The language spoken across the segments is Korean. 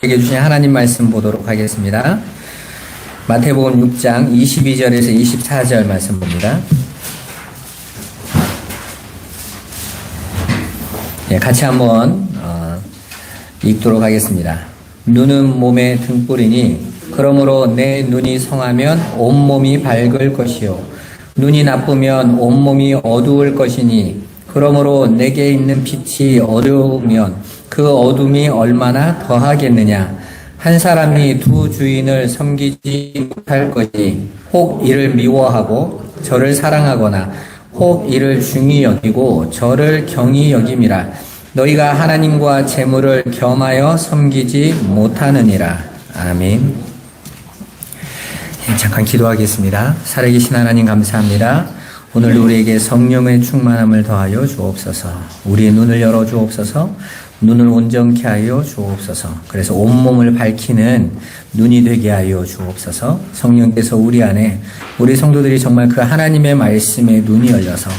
우리에게 주신 하나님 말씀 보도록 하겠습니다. 마태복음 6장 22절에서 24절 말씀 봅니다. 같이 한번 읽도록 하겠습니다. 눈은 몸의 등불이니 그러므로 내 눈이 성하면 온몸이 밝을 것이요 눈이 나쁘면 온몸이 어두울 것이니 그러므로 내게 있는 빛이 어두우면 그 어둠이 얼마나 더하겠느냐. 한 사람이 두 주인을 섬기지 못할 것이 혹 이를 미워하고 저를 사랑하거나 혹 이를 중히 여기고 저를 경히 여김이라. 너희가 하나님과 재물을 겸하여 섬기지 못하느니라. 아멘. 잠깐 기도하겠습니다. 살아계신 하나님 감사합니다. 오늘도 우리에게 성령의 충만함을 더하여 주옵소서. 우리의 눈을 열어 주옵소서. 눈을 온전케 하여 주옵소서. 그래서 온몸을 밝히는 눈이 되게 하여 주옵소서. 성령께서 우리 안에 우리 성도들이 정말 그 하나님의 말씀에 눈이 열려서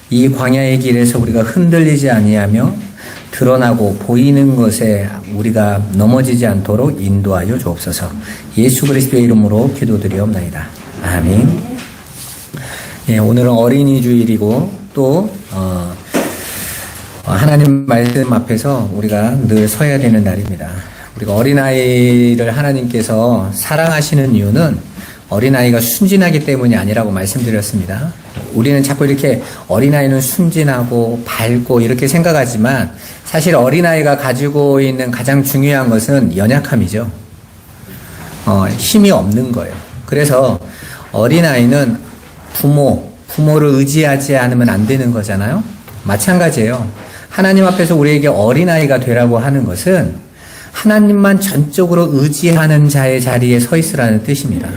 이 광야의 길에서 우리가 흔들리지 아니하며 드러나고 보이는 것에 우리가 넘어지지 않도록 인도하여 주옵소서. 예수 그리스도의 이름으로 기도드리옵나이다. 아멘. 오늘은 어린이 주일이고 또 하나님 말씀 앞에서 우리가 늘 서야 되는 날입니다. 우리가 어린아이를 하나님께서 사랑하시는 이유는 어린아이가 순진하기 때문이 아니라고 말씀드렸습니다. 우리는 자꾸 이렇게 어린아이는 순진하고 밝고 이렇게 생각하지만 사실 어린아이가 가지고 있는 가장 중요한 것은 연약함이죠. 힘이 없는 거예요. 그래서 어린아이는 부모를 의지하지 않으면 안 되는 거잖아요. 마찬가지예요. 하나님 앞에서 우리에게 어린아이가 되라고 하는 것은 하나님만 전적으로 의지하는 자의 자리에 서 있으라는 뜻입니다.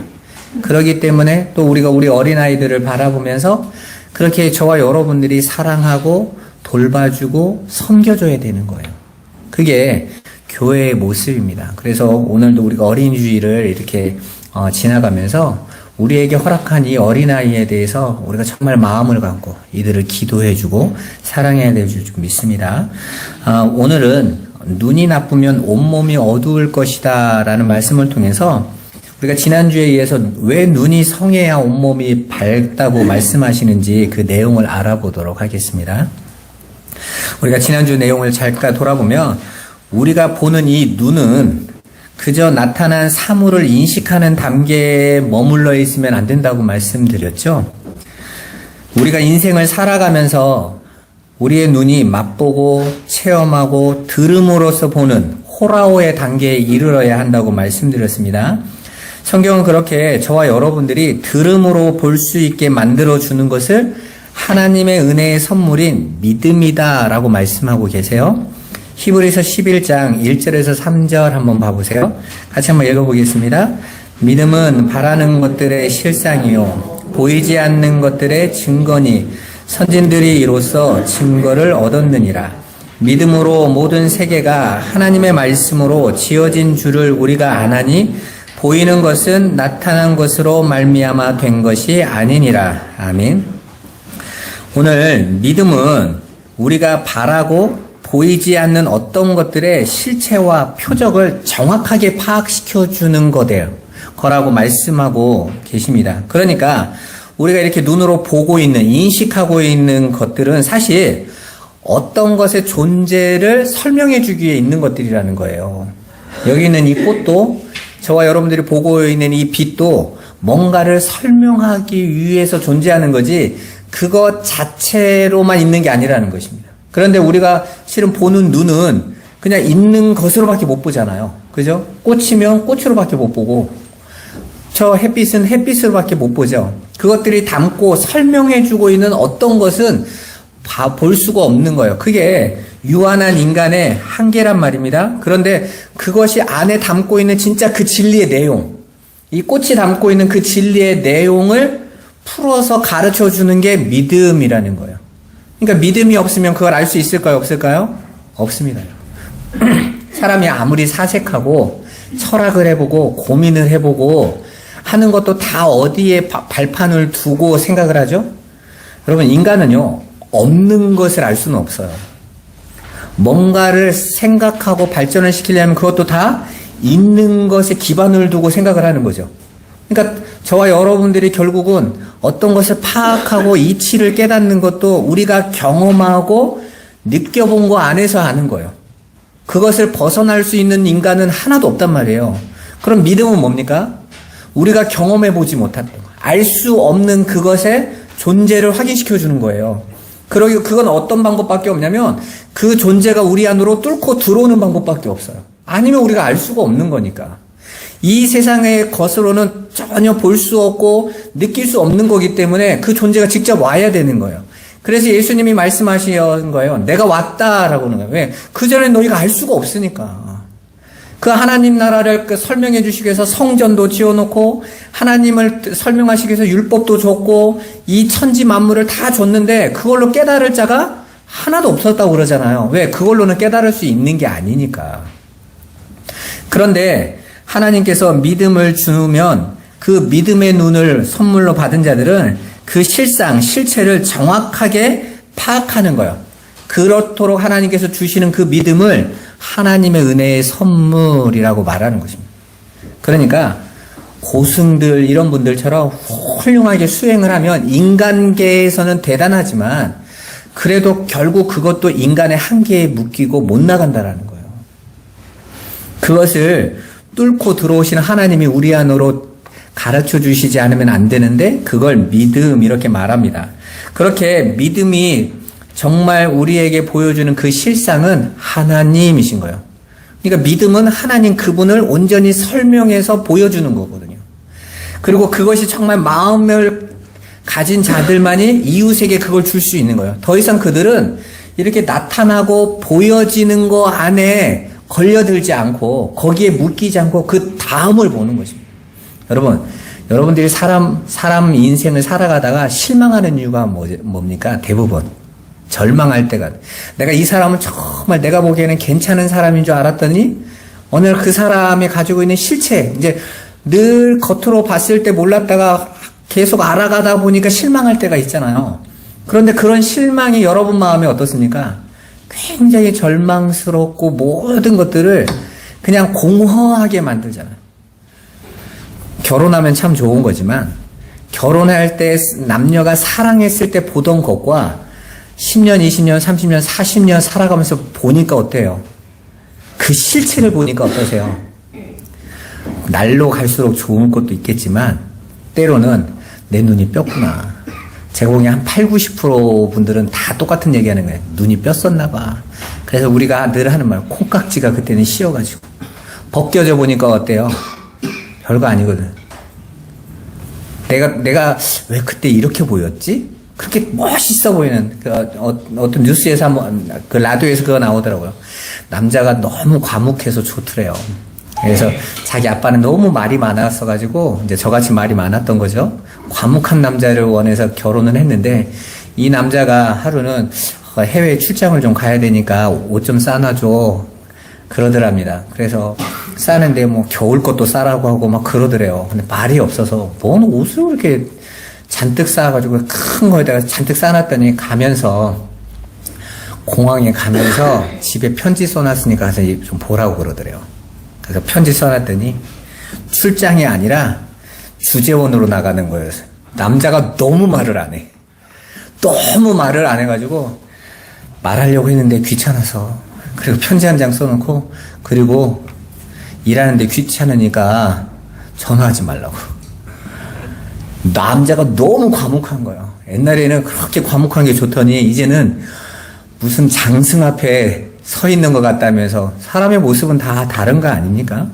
그렇기 때문에 또 우리가 우리 어린아이들을 바라보면서 그렇게 저와 여러분들이 사랑하고 돌봐주고 섬겨줘야 되는 거예요. 그게 교회의 모습입니다. 그래서 오늘도 우리가 어린이주의를 이렇게 지나가면서 우리에게 허락한 이 어린아이에 대해서 우리가 정말 마음을 갖고 이들을 기도해주고 사랑해야 될 줄 믿습니다. 오늘은 눈이 나쁘면 온몸이 어두울 것이다 라는 말씀을 통해서 우리가 지난주에 의해서 왜 눈이 성해야 온몸이 밝다고 말씀하시는지 그 내용을 알아보도록 하겠습니다. 우리가 지난주 내용을 잠깐 돌아보면 우리가 보는 이 눈은 그저 나타난 사물을 인식하는 단계에 머물러 있으면 안 된다고 말씀드렸죠. 우리가 인생을 살아가면서 우리의 눈이 맛보고 체험하고 들음으로써 보는 호라오의 단계에 이르러야 한다고 말씀드렸습니다. 성경은 그렇게 저와 여러분들이 들음으로 볼 수 있게 만들어주는 것을 하나님의 은혜의 선물인 믿음이다 라고 말씀하고 계세요. 히브리서 11장 1절에서 3절 한번 봐보세요. 같이 한번 읽어보겠습니다. 믿음은 바라는 것들의 실상이요 보이지 않는 것들의 증거니 선진들이 이로써 증거를 얻었느니라. 믿음으로 모든 세계가 하나님의 말씀으로 지어진 줄을 우리가 아나니 보이는 것은 나타난 것으로 말미암아 된 것이 아니니라. 아멘. 오늘 믿음은 우리가 바라고 보이지 않는 어떤 것들의 실체와 표적을 정확하게 파악시켜주는 거라고 말씀하고 계십니다. 그러니까 우리가 이렇게 눈으로 보고 있는, 인식하고 있는 것들은 사실 어떤 것의 존재를 설명해주기 위해 있는 것들이라는 거예요. 여기 있는 이 꽃도 저와 여러분들이 보고 있는 이 빛도 뭔가를 설명하기 위해서 존재하는 거지 그것 자체로만 있는 게 아니라는 것입니다. 그런데 우리가 실은 보는 눈은 그냥 있는 것으로밖에 못 보잖아요. 그죠? 꽃이면 꽃으로밖에 못 보고 저 햇빛은 햇빛으로밖에 못 보죠. 그것들이 담고 설명해주고 있는 어떤 것은 볼 수가 없는 거예요. 그게 유한한 인간의 한계란 말입니다. 그런데 그것이 안에 담고 있는 진짜 그 진리의 내용, 이 꽃이 담고 있는 그 진리의 내용을 풀어서 가르쳐주는 게 믿음이라는 거예요. 그러니까 믿음이 없으면 그걸 알 수 있을까요? 없을까요? 없습니다. 사람이 아무리 사색하고 철학을 해보고 고민을 해보고 하는 것도 다 어디에 발판을 두고 생각을 하죠? 여러분 인간은요 없는 것을 알 수는 없어요. 뭔가를 생각하고 발전을 시키려면 그것도 다 있는 것에 기반을 두고 생각을 하는 거죠. 그러니까 저와 여러분들이 결국은 어떤 것을 파악하고 이치를 깨닫는 것도 우리가 경험하고 느껴본 거 안에서 아는 거예요. 그것을 벗어날 수 있는 인간은 하나도 없단 말이에요. 그럼 믿음은 뭡니까? 우리가 경험해 보지 못한, 알 수 없는 그것의 존재를 확인시켜 주는 거예요. 그건 어떤 방법밖에 없냐면 그 존재가 우리 안으로 뚫고 들어오는 방법밖에 없어요. 아니면 우리가 알 수가 없는 거니까. 이 세상의 것으로는 전혀 볼 수 없고 느낄 수 없는 거기 때문에 그 존재가 직접 와야 되는 거예요. 그래서 예수님이 말씀하신 거예요. 내가 왔다라고 하는 거예요. 왜? 그전에 너희가 알 수가 없으니까. 그 하나님 나라를 설명해 주시기 위해서 성전도 지어놓고 하나님을 설명하시기 위해서 율법도 줬고 이 천지 만물을 다 줬는데 그걸로 깨달을 자가 하나도 없었다고 그러잖아요. 왜? 그걸로는 깨달을 수 있는 게 아니니까. 그런데 하나님께서 믿음을 주면 그 믿음의 눈을 선물로 받은 자들은 그 실체를 정확하게 파악하는 거예요. 그렇도록 하나님께서 주시는 그 믿음을 하나님의 은혜의 선물이라고 말하는 것입니다. 그러니까 고승들 이런 분들처럼 훌륭하게 수행을 하면 인간계에서는 대단하지만 그래도 결국 그것도 인간의 한계에 묶이고 못 나간다라는 거예요. 그것을 뚫고 들어오시는 하나님이 우리 안으로 가르쳐 주시지 않으면 안 되는데 그걸 믿음 이렇게 말합니다. 그렇게 믿음이 정말 우리에게 보여주는 그 실상은 하나님이신 거예요. 그러니까 믿음은 하나님 그분을 온전히 설명해서 보여주는 거거든요. 그리고 그것이 정말 마음을 가진 자들만이 이웃에게 그걸 줄 수 있는 거예요. 더 이상 그들은 이렇게 나타나고 보여지는 거 안에 걸려들지 않고 거기에 묶이지 않고 그 다음을 보는 것입니다. 여러분들이 사람 인생을 살아가다가 실망하는 이유가 뭡니까? 대부분 절망할 때가, 내가 이 사람은 정말 내가 보기에는 괜찮은 사람인 줄 알았더니 어느 날 그 사람이 가지고 있는 실체, 이제 늘 겉으로 봤을 때 몰랐다가 계속 알아가다 보니까 실망할 때가 있잖아요. 그런데 그런 실망이 여러분 마음에 어떻습니까? 굉장히 절망스럽고 모든 것들을 그냥 공허하게 만들잖아요. 결혼하면 참 좋은 거지만 결혼할 때 남녀가 사랑했을 때 보던 것과 10년, 20년, 30년, 40년 살아가면서 보니까 어때요? 그 실체를 보니까 어떠세요? 날로 갈수록 좋은 것도 있겠지만 때로는 내 눈이 뼈구나. 제가 보기엔 한 8, 90% 분들은 다 똑같은 얘기하는 거예요. 눈이 뼈었나 봐. 그래서 우리가 늘 하는 말, 콩깍지가 그때는 씌어가지고 벗겨져 보니까 어때요? 별거 아니거든. 내가 왜 그때 이렇게 보였지? 그렇게 멋있어 보이는 어떤 뉴스에서 한번 그 라디오에서 그거 나오더라고요. 남자가 너무 과묵해서 좋더래요. 그래서 자기 아빠는 너무 말이 많았어가지고 이제 저같이 말이 많았던 거죠. 과묵한 남자를 원해서 결혼을 했는데 이 남자가 하루는 해외 출장을 좀 가야 되니까 옷 좀 싸놔줘 그러더랍니다. 그래서 싸는데 뭐 겨울 것도 싸라고 하고 막 그러더래요. 근데 말이 없어서 뭔 옷을 그렇게 잔뜩 싸가지고 큰 거에다가 잔뜩 싸놨더니 가면서 공항에 가면서 집에 편지 써놨으니까 가서 좀 보라고 그러더래요. 그래서 편지 써놨더니 출장이 아니라 주재원으로 나가는 거예요. 남자가 너무 말을 안 해. 너무 말을 안 해가지고 말하려고 했는데 귀찮아서 그리고 편지 한 장 써놓고 그리고 일하는데 귀찮으니까 전화하지 말라고. 남자가 너무 과묵한 거예요. 옛날에는 그렇게 과묵한 게 좋더니 이제는 무슨 장승 앞에 서 있는 것 같다면서 사람의 모습은 다 다른 거 아닙니까?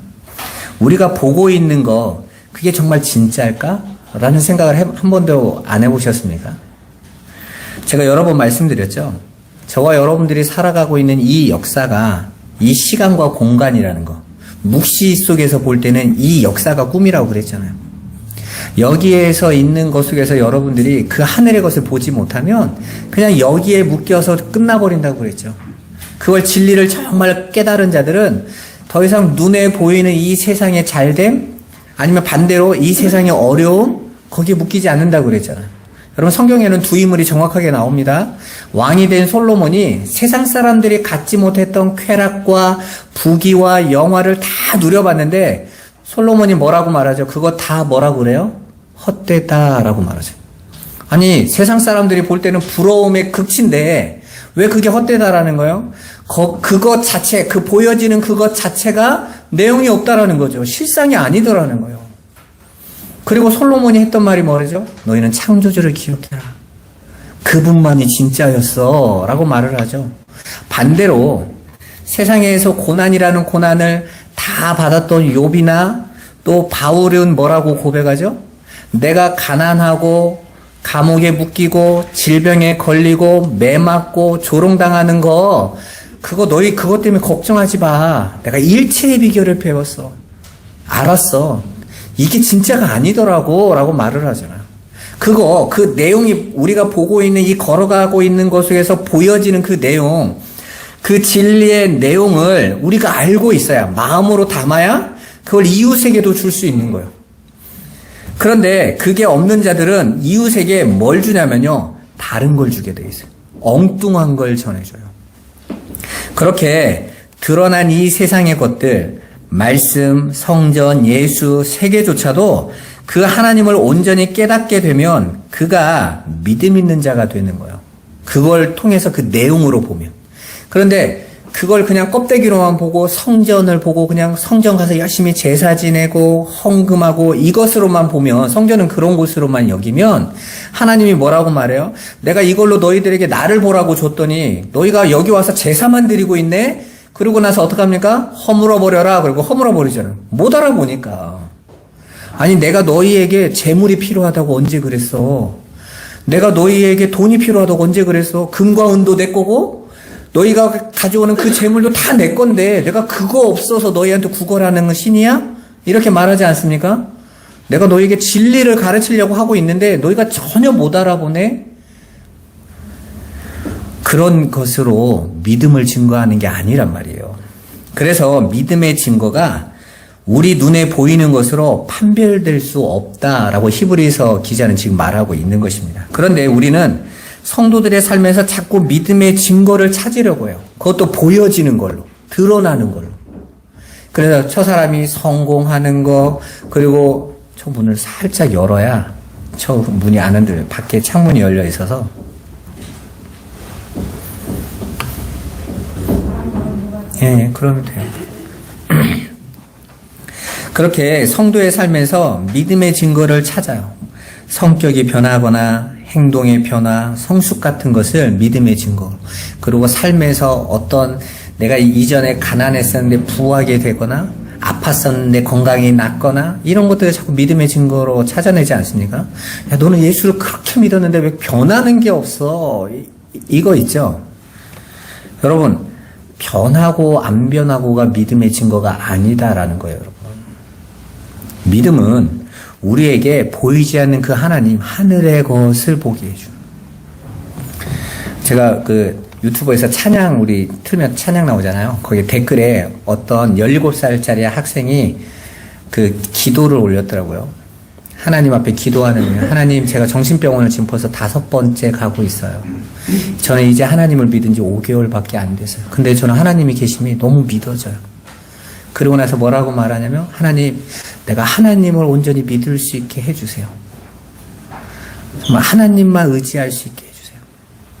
우리가 보고 있는 거 그게 정말 진짜일까? 라는 생각을 한 번도 안 해보셨습니까? 제가 여러 번 말씀드렸죠. 저와 여러분들이 살아가고 있는 이 역사가 이 시간과 공간이라는 거, 묵시 속에서 볼 때는 이 역사가 꿈이라고 그랬잖아요. 여기에서 있는 것 속에서 여러분들이 그 하늘의 것을 보지 못하면 그냥 여기에 묶여서 끝나버린다고 그랬죠. 그걸 진리를 정말 깨달은 자들은 더 이상 눈에 보이는 이 세상의 잘됨 아니면 반대로 이 세상의 어려움 거기에 묶이지 않는다고 그랬잖아요. 여러분 성경에는 두 인물이 정확하게 나옵니다. 왕이 된 솔로몬이 세상 사람들이 갖지 못했던 쾌락과 부귀와 영화를 다 누려봤는데 솔로몬이 뭐라고 말하죠? 그거 다 뭐라고 그래요? 헛되다라고 말하죠. 아니 세상 사람들이 볼 때는 부러움의 극치인데 왜 그게 헛되다라는 거예요? 그것 자체, 그 보여지는 그것 자체가 내용이 없다라는 거죠. 실상이 아니더라는 거예요. 그리고 솔로몬이 했던 말이 뭐라죠? 너희는 창조주를 기억해라. 그분만이 진짜였어 라고 말을 하죠. 반대로 세상에서 고난이라는 고난을 다 받았던 욥이나 또 바울은 뭐라고 고백하죠? 내가 가난하고 감옥에 묶이고 질병에 걸리고 매 맞고 조롱당하는 거 그거 너희 그것 때문에 걱정하지 마. 내가 일체의 비결을 배웠어. 알았어. 이게 진짜가 아니더라고 라고 말을 하잖아. 그 내용이 우리가 보고 있는 이 걸어가고 있는 것 속에서 보여지는 그 내용, 그 진리의 내용을 우리가 알고 있어야, 마음으로 담아야 그걸 이웃에게도 줄 수 있는 거예요. 그런데 그게 없는 자들은 이웃에게 뭘 주냐면요, 다른 걸 주게 돼 있어요. 엉뚱한 걸 전해줘요. 그렇게 드러난 이 세상의 것들, 말씀, 성전, 예수, 세계조차도 그 하나님을 온전히 깨닫게 되면 그가 믿음 있는 자가 되는 거예요. 그걸 통해서 그 내용으로 보면. 그런데 그걸 그냥 껍데기로만 보고 성전을 보고 그냥 성전 가서 열심히 제사 지내고 헌금하고 이것으로만 보면, 성전은 그런 곳으로만 여기면 하나님이 뭐라고 말해요? 내가 이걸로 너희들에게 나를 보라고 줬더니 너희가 여기 와서 제사만 드리고 있네? 그러고 나서 어떡합니까? 허물어버려라. 그리고 허물어버리잖아요. 못 알아보니까. 아니 내가 너희에게 재물이 필요하다고 언제 그랬어? 내가 너희에게 돈이 필요하다고 언제 그랬어? 금과 은도 내 거고 너희가 가져오는 그 재물도 다 내 건데 내가 그거 없어서 너희한테 구걸하는 건 신이야? 이렇게 말하지 않습니까? 내가 너희에게 진리를 가르치려고 하고 있는데 너희가 전혀 못 알아보네? 그런 것으로 믿음을 증거하는 게 아니란 말이에요. 그래서 믿음의 증거가 우리 눈에 보이는 것으로 판별될 수 없다라고 히브리서 기자는 지금 말하고 있는 것입니다. 그런데 우리는 성도들의 삶에서 자꾸 믿음의 증거를 찾으려고 해요. 그것도 보여지는 걸로, 드러나는 걸로. 그래서 저 사람이 성공하는 거, 그리고 저 문을 살짝 열어야 저 문이 안 흔들려요. 밖에 창문이 열려 있어서. 예, 그러면 돼요. 그렇게 성도의 삶에서 믿음의 증거를 찾아요. 성격이 변하거나 행동의 변화, 성숙 같은 것을 믿음의 증거. 그리고 삶에서 어떤 내가 이전에 가난했었는데 부하게 되거나 아팠었는데 건강이 낫거나 이런 것들을 자꾸 믿음의 증거로 찾아내지 않습니까? 야, 너는 예수를 그렇게 믿었는데 왜 변하는 게 없어? 이거 있죠? 여러분, 변하고 안 변하고가 믿음의 증거가 아니다라는 거예요, 여러분. 믿음은 우리에게 보이지 않는 그 하나님, 하늘의 것을 보게 해주는. 제가 그 유튜브에서 찬양, 우리 틀면 찬양 나오잖아요. 거기 댓글에 어떤 17살짜리 학생이 그 기도를 올렸더라고요. 하나님 앞에 기도하는, 하나님 제가 정신병원을 지금 벌써 5번째 가고 있어요. 저는 이제 하나님을 믿은 지 5개월밖에 안 됐어요. 근데 저는 하나님이 계심이 너무 믿어져요. 그러고 나서 뭐라고 말하냐면, 하나님, 내가 하나님을 온전히 믿을 수 있게 해주세요. 정말 하나님만 의지할 수 있게 해주세요.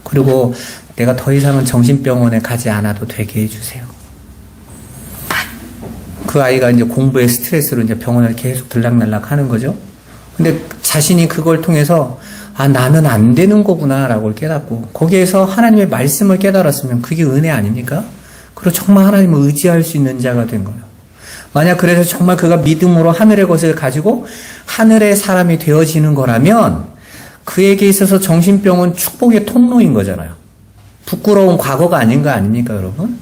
그리고 내가 더 이상은 정신병원에 가지 않아도 되게 해주세요. 그 아이가 이제 공부의 스트레스로 이제 병원을 계속 들락날락 하는 거죠. 근데 자신이 그걸 통해서, 아, 나는 안 되는 거구나, 라고 깨닫고, 거기에서 하나님의 말씀을 깨달았으면 그게 은혜 아닙니까? 그리고 정말 하나님을 의지할 수 있는 자가 된 거예요. 만약 그래서 정말 그가 믿음으로 하늘의 것을 가지고 하늘의 사람이 되어지는 거라면 그에게 있어서 정신병은 축복의 통로인 거잖아요. 부끄러운 과거가 아닌 거 아닙니까, 여러분?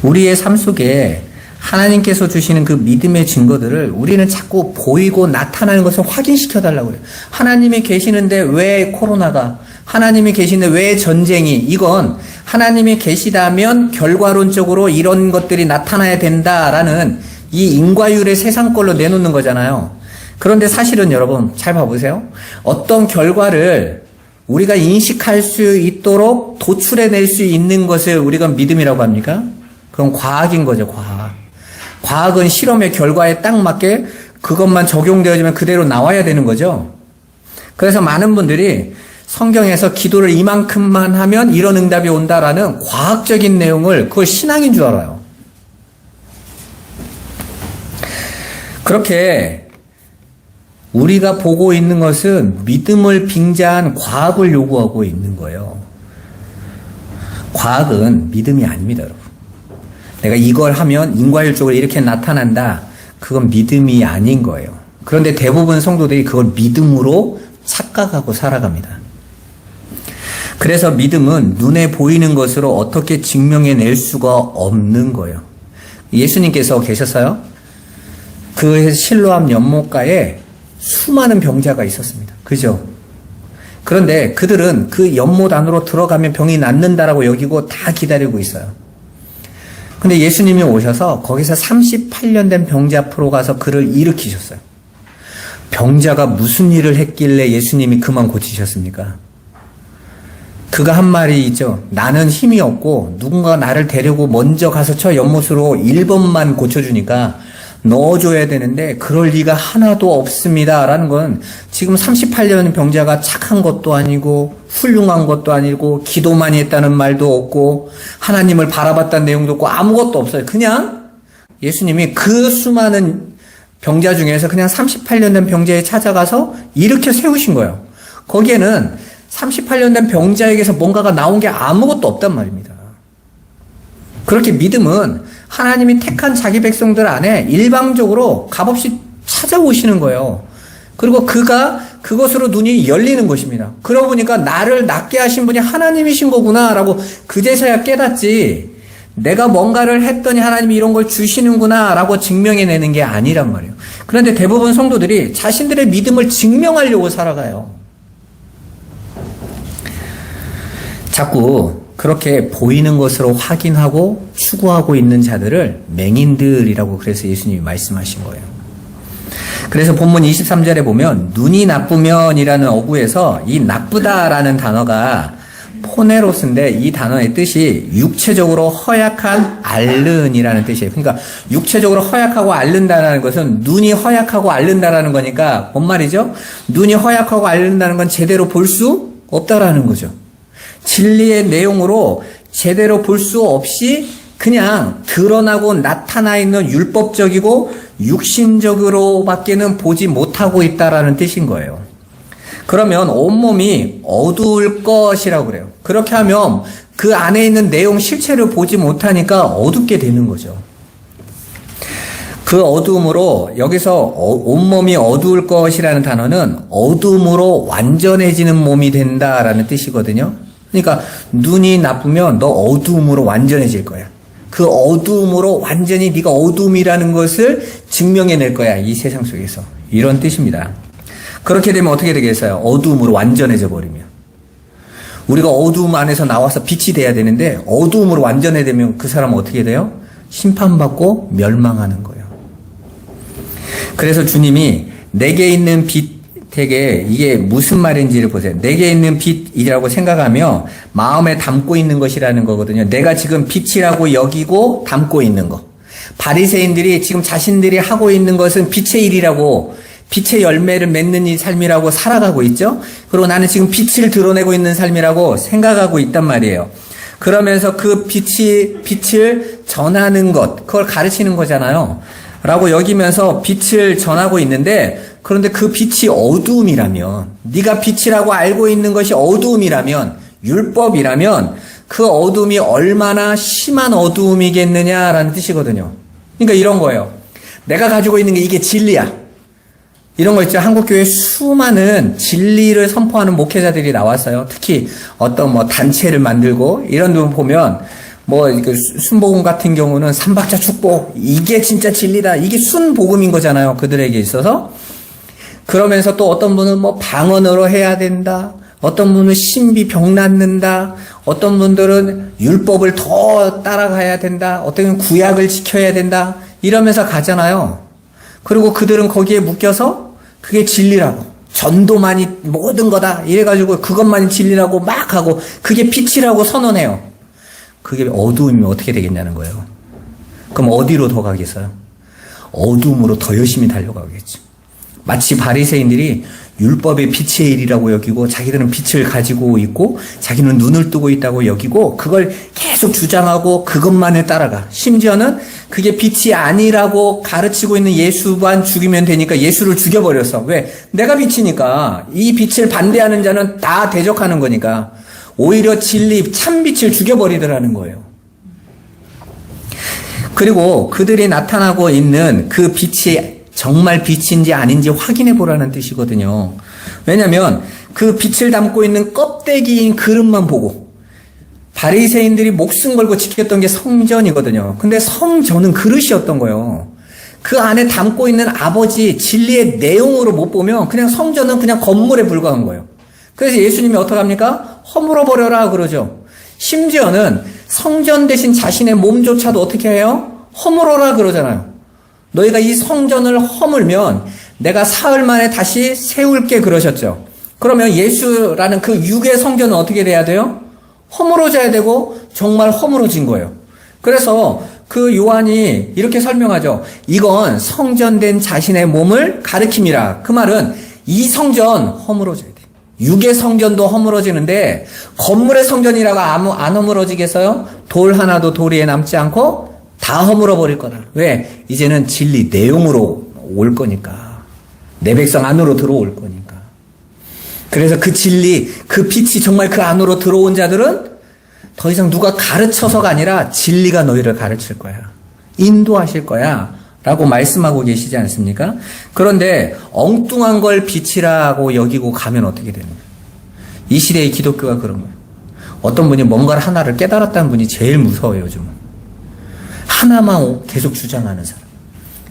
우리의 삶 속에 하나님께서 주시는 그 믿음의 증거들을 우리는 자꾸 보이고 나타나는 것을 확인시켜 달라고 그래요. 하나님이 계시는데 왜 코로나가, 하나님이 계시는데 왜 전쟁이, 이건 하나님이 계시다면 결과론적으로 이런 것들이 나타나야 된다라는 이 인과율의 세상 걸로 내놓는 거잖아요. 그런데 사실은 여러분 잘 봐보세요. 어떤 결과를 우리가 인식할 수 있도록 도출해낼 수 있는 것을 우리가 믿음이라고 합니까? 그건 과학인 거죠, 과학. 과학은 실험의 결과에 딱 맞게 그것만 적용되어지면 그대로 나와야 되는 거죠. 그래서 많은 분들이 성경에서 기도를 이만큼만 하면 이런 응답이 온다라는 과학적인 내용을 그걸 신앙인 줄 알아요. 그렇게 우리가 보고 있는 것은 믿음을 빙자한 과학을 요구하고 있는 거예요. 과학은 믿음이 아닙니다, 여러분. 내가 이걸 하면 인과율적으로 이렇게 나타난다. 그건 믿음이 아닌 거예요. 그런데 대부분 성도들이 그걸 믿음으로 착각하고 살아갑니다. 그래서 믿음은 눈에 보이는 것으로 어떻게 증명해낼 수가 없는 거예요. 예수님께서 계셨어요? 그 실로암 연못가에 수많은 병자가 있었습니다. 그죠? 그런데 그들은 그 연못 안으로 들어가면 병이 낫는다라고 여기고 다 기다리고 있어요. 근데 예수님이 오셔서 거기서 38년 된 병자 앞으로 가서 그를 일으키셨어요. 병자가 무슨 일을 했길래 예수님이 그만 고치셨습니까? 그가 한 말이 있죠. 나는 힘이 없고 누군가 나를 데리고 먼저 가서 저 연못으로 1번만 고쳐주니까 넣어줘야 되는데 그럴 리가 하나도 없습니다. 라는 건 지금 38년 병자가 착한 것도 아니고 훌륭한 것도 아니고 기도 많이 했다는 말도 없고 하나님을 바라봤다는 내용도 없고 아무것도 없어요. 그냥 예수님이 그 수많은 병자 중에서 그냥 38년 된 병자에 찾아가서 일으켜 세우신 거예요. 거기에는 38년 된 병자에게서 뭔가가 나온 게 아무것도 없단 말입니다. 그렇게 믿음은 하나님이 택한 자기 백성들 안에 일방적으로 값없이 찾아오시는 거예요. 그리고 그가 그것으로 눈이 열리는 것입니다. 그러고 보니까 나를 낫게 하신 분이 하나님이신 거구나 라고 그제서야 깨닫지, 내가 뭔가를 했더니 하나님이 이런 걸 주시는구나 라고 증명해내는 게 아니란 말이에요. 그런데 대부분 성도들이 자신들의 믿음을 증명하려고 살아가요. 자꾸 그렇게 보이는 것으로 확인하고 추구하고 있는 자들을 맹인들이라고 그래서 예수님이 말씀하신 거예요. 그래서 본문 23절에 보면 눈이 나쁘면이라는 어구에서 이 나쁘다라는 단어가 포네로스인데 이 단어의 뜻이 육체적으로 허약한 앓는이라는 뜻이에요. 그러니까 육체적으로 허약하고 앓는다는 것은 눈이 허약하고 앓는다라는 거니까 뭔 말이죠? 눈이 허약하고 앓는다는 건 제대로 볼 수 없다라는 거죠. 진리의 내용으로 제대로 볼 수 없이 그냥 드러나고 나타나 있는 율법적이고 육신적으로밖에는 보지 못하고 있다라는 뜻인 거예요. 그러면 온몸이 어두울 것이라고 그래요. 그렇게 하면 그 안에 있는 내용 실체를 보지 못하니까 어둡게 되는 거죠. 그 어두움으로 여기서 온몸이 어두울 것이라는 단어는 어두움으로 완전해지는 몸이 된다라는 뜻이거든요. 그러니까 눈이 나쁘면 너 어두움으로 완전해질 거야. 그 어두움으로 완전히 네가 어두움이라는 것을 증명해낼 거야. 이 세상 속에서. 이런 뜻입니다. 그렇게 되면 어떻게 되겠어요? 어두움으로 완전해져 버리면. 우리가 어두움 안에서 나와서 빛이 돼야 되는데 어두움으로 완전해지면 그 사람은 어떻게 돼요? 심판받고 멸망하는 거예요. 그래서 주님이 내게 있는 빛, 되게 이게 무슨 말인지를 보세요. 내게 있는 빛이라고 생각하며 마음에 담고 있는 것이라는 거거든요. 내가 지금 빛이라고 여기고 담고 있는 거. 바리새인들이 지금 자신들이 하고 있는 것은 빛의 일이라고, 빛의 열매를 맺는 이 삶이라고 살아가고 있죠. 그리고 나는 지금 빛을 드러내고 있는 삶이라고 생각하고 있단 말이에요. 그러면서 그 빛을 전하는 것, 그걸 가르치는 거잖아요. 라고 여기면서 빛을 전하고 있는데, 그런데 그 빛이 어두움이라면, 네가 빛이라고 알고 있는 것이 어두움이라면, 율법이라면 그 어두움이 얼마나 심한 어두움이겠느냐라는 뜻이거든요. 그러니까 이런 거예요. 내가 가지고 있는 게 이게 진리야. 이런 거 있죠. 한국교회에 수많은 진리를 선포하는 목회자들이 나왔어요. 특히 어떤 단체를 만들고 이런 분 보면 순복음 같은 경우는 삼박자 축복, 이게 진짜 진리다. 이게 순복음인 거잖아요. 그들에게 있어서. 그러면서 또 어떤 분은 방언으로 해야 된다. 어떤 분은 신비 병 낫는다. 어떤 분들은 율법을 더 따라가야 된다. 어떤 분은 구약을 지켜야 된다. 이러면서 가잖아요. 그리고 그들은 거기에 묶여서 그게 진리라고. 전도만이 모든 거다. 이래가지고 그것만이 진리라고 막 하고 그게 빛이라고 선언해요. 그게 어두움이면 어떻게 되겠냐는 거예요. 그럼 어디로 더 가겠어요? 어두움으로 더 열심히 달려가겠죠. 마치 바리새인들이 율법의 빛의 일이라고 여기고 자기들은 빛을 가지고 있고 자기는 눈을 뜨고 있다고 여기고 그걸 계속 주장하고 그것만을 따라가. 심지어는 그게 빛이 아니라고 가르치고 있는 예수만 죽이면 되니까 예수를 죽여버렸어. 왜? 내가 빛이니까. 이 빛을 반대하는 자는 다 대적하는 거니까. 오히려 진리 참 빛을 죽여버리더라는 거예요. 그리고 그들이 나타나고 있는 그 빛이 정말 빛인지 아닌지 확인해 보라는 뜻이거든요. 왜냐하면 그 빛을 담고 있는 껍데기인 그릇만 보고 바리새인들이 목숨 걸고 지켰던 게 성전이거든요. 근데 성전은 그릇이었던 거예요. 그 안에 담고 있는 아버지 진리의 내용으로 못 보면 그냥 성전은 그냥 건물에 불과한 거예요. 그래서 예수님이 어떻게 합니까? 허물어 버려라 그러죠. 심지어는 성전 대신 자신의 몸조차도 어떻게 해요? 허물어라 그러잖아요. 너희가 이 성전을 허물면 내가 사흘 만에 다시 세울게 그러셨죠. 그러면 예수라는 그 육의 성전은 어떻게 돼야 돼요? 허물어져야 되고 정말 허물어진 거예요. 그래서 그 요한이 이렇게 설명하죠. 이건 성전된 자신의 몸을 가리킴이라. 그 말은 이 성전 허물어져야 돼. 육의 성전도 허물어지는데 건물의 성전이라고 안 허물어지겠어요? 돌 하나도 도리에 남지 않고 다 허물어 버릴 거다. 왜? 이제는 진리 내용으로 올 거니까. 내 백성 안으로 들어올 거니까. 그래서 그 진리, 그 빛이 정말 그 안으로 들어온 자들은 더 이상 누가 가르쳐서가 아니라 진리가 너희를 가르칠 거야. 인도하실 거야. 라고 말씀하고 계시지 않습니까? 그런데 엉뚱한 걸 빛이라고 여기고 가면 어떻게 되는 거예요? 이 시대의 기독교가 그런 거예요. 어떤 분이 뭔가를 하나를 깨달았다는 분이 제일 무서워요, 요즘은. 하나만 계속 주장하는 사람.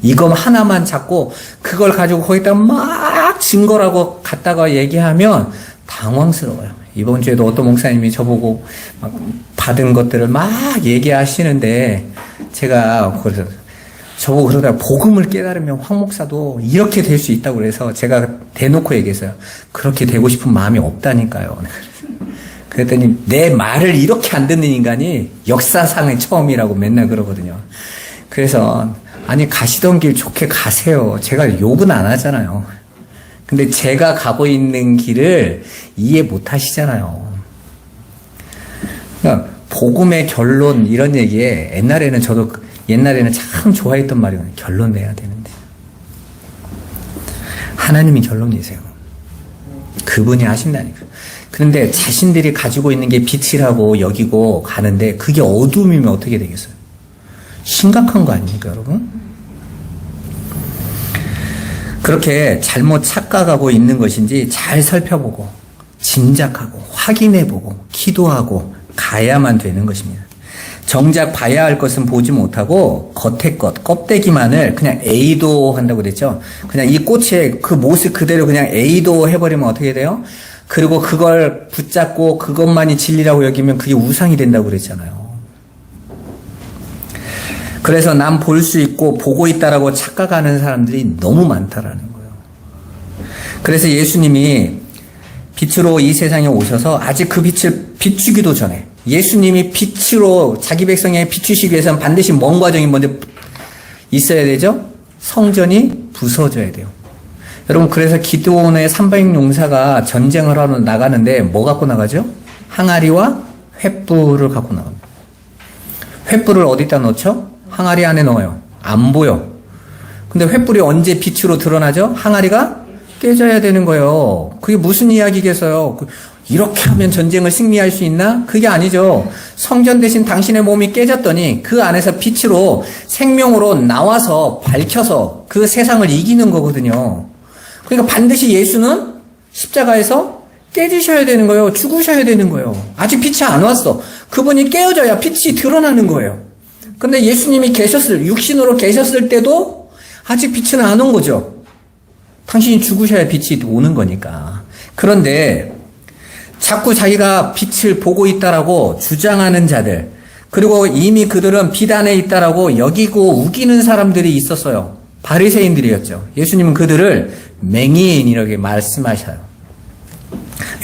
이거 하나만 찾고 그걸 가지고 거기다 막 증거라고 갖다가 얘기하면 당황스러워요. 이번 주에도 어떤 목사님이 저보고 막 받은 것들을 막 얘기하시는데 제가 그래서 저보고 그러다가 복음을 깨달으면 황 목사도 이렇게 될 수 있다고 그래서 제가 대놓고 얘기했어요. 그렇게 되고 싶은 마음이 없다니까요. 그랬더니 내 말을 이렇게 안 듣는 인간이 역사상의 처음이라고 맨날 그러거든요. 그래서 아니 가시던 길 좋게 가세요. 제가 욕은 안 하잖아요. 근데 제가 가고 있는 길을 이해 못 하시잖아요. 그러니까 복음의 결론 이런 얘기에 옛날에는 참 좋아했던 말이거든요. 결론 내야 되는데. 하나님이 결론이세요. 그분이 하신다니까요. 그런데 자신들이 가지고 있는 게 빛이라고 여기고 가는데 그게 어둠이면 어떻게 되겠어요? 심각한 거 아닙니까, 여러분? 그렇게 잘못 착각하고 있는 것인지 잘 살펴보고 짐작하고 확인해보고 기도하고 가야만 되는 것입니다. 정작 봐야 할 것은 보지 못하고 겉의 것, 껍데기만을 그냥 에이도 한다고 그랬죠. 그냥 이 꽃의 그 모습 그대로 그냥 에이도 해버리면 어떻게 돼요? 그리고 그걸 붙잡고 그것만이 진리라고 여기면 그게 우상이 된다고 그랬잖아요. 그래서 난 볼 수 있고 보고 있다라고 착각하는 사람들이 너무 많다라는 거예요. 그래서 예수님이 빛으로 이 세상에 오셔서 아직 그 빛을 비추기도 전에 예수님이 빛으로 자기 백성에 비추시기 위해서는 반드시 뭔 과정이 먼저 있어야 되죠? 성전이 부서져야 돼요. 여러분 그래서 기드온의 300 용사가 전쟁을 하러 나가는데 뭐 갖고 나가죠? 항아리와 횃불을 갖고 나갑니다. 횃불을 어디다 넣죠? 항아리 안에 넣어요. 안 보여. 근데 횃불이 언제 빛으로 드러나죠? 항아리가 깨져야 되는 거예요. 그게 무슨 이야기겠어요? 이렇게 하면 전쟁을 승리할 수 있나? 그게 아니죠. 성전 대신 당신의 몸이 깨졌더니 그 안에서 빛으로 생명으로 나와서 밝혀서 그 세상을 이기는 거거든요. 그러니까 반드시 예수는 십자가에서 깨지셔야 되는 거예요. 죽으셔야 되는 거예요. 아직 빛이 안 왔어. 그분이 깨어져야 빛이 드러나는 거예요. 근데 예수님이 육신으로 계셨을 때도 아직 빛은 안 온 거죠. 당신이 죽으셔야 빛이 오는 거니까. 그런데 자꾸 자기가 빛을 보고 있다라고 주장하는 자들, 그리고 이미 그들은 빛 안에 있다라고 여기고 우기는 사람들이 있었어요. 바리새인들이었죠. 예수님은 그들을 맹인 이렇게 말씀하셔요.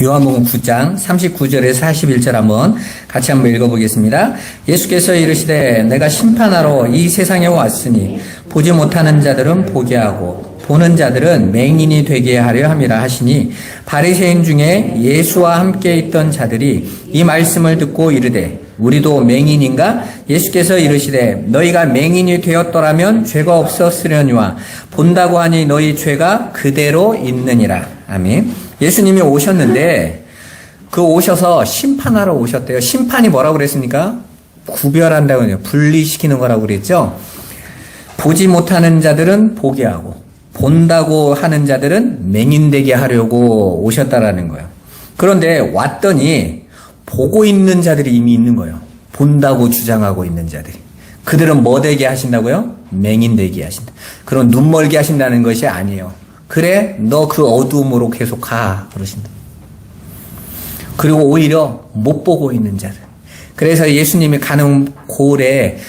요한복음 9장 39절에서 41절 같이 한번 읽어보겠습니다. 예수께서 이르시되 내가 심판하러 이 세상에 왔으니 보지 못하는 자들은 보게 하고 보는 자들은 맹인이 되게 하려 함이라 하시니 바리새인 중에 예수와 함께 있던 자들이 이 말씀을 듣고 이르되 우리도 맹인인가? 예수께서 이르시되 너희가 맹인이 되었더라면 죄가 없었으려니와 본다고 하니 너희 죄가 그대로 있느니라. 아멘. 예수님이 오셨는데 오셔서 심판하러 오셨대요. 심판이 뭐라고 그랬습니까? 구별한다고 해요. 분리시키는 거라고 그랬죠. 보지 못하는 자들은 보게 하고 본다고 하는 자들은 맹인되게 하려고 오셨다라는 거예요. 그런데 왔더니 보고 있는 자들이 이미 있는 거예요. 본다고 주장하고 있는 자들이. 그들은 뭐 되게 하신다고요? 맹인되게 하신다. 그런 눈멀게 하신다는 것이 아니에요. 그래, 너 그 어두움으로 계속 가. 그러신다. 그리고 오히려 못 보고 있는 자들. 그래서 예수님이 가는 고을에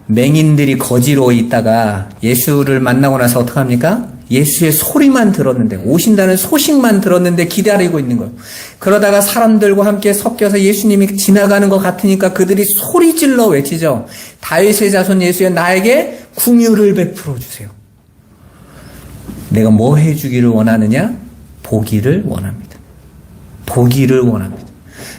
맹인들이 거지로 있다가 예수를 만나고 나서 어떡합니까? 예수의 소리만 들었는데, 오신다는 소식만 들었는데 기다리고 있는 거예요. 그러다가 사람들과 함께 섞여서 예수님이 지나가는 것 같으니까 그들이 소리질러 외치죠. 다윗의 자손 예수여 나에게 긍휼을 베풀어 주세요. 내가 뭐 해주기를 원하느냐? 보기를 원합니다. 보기를 원합니다.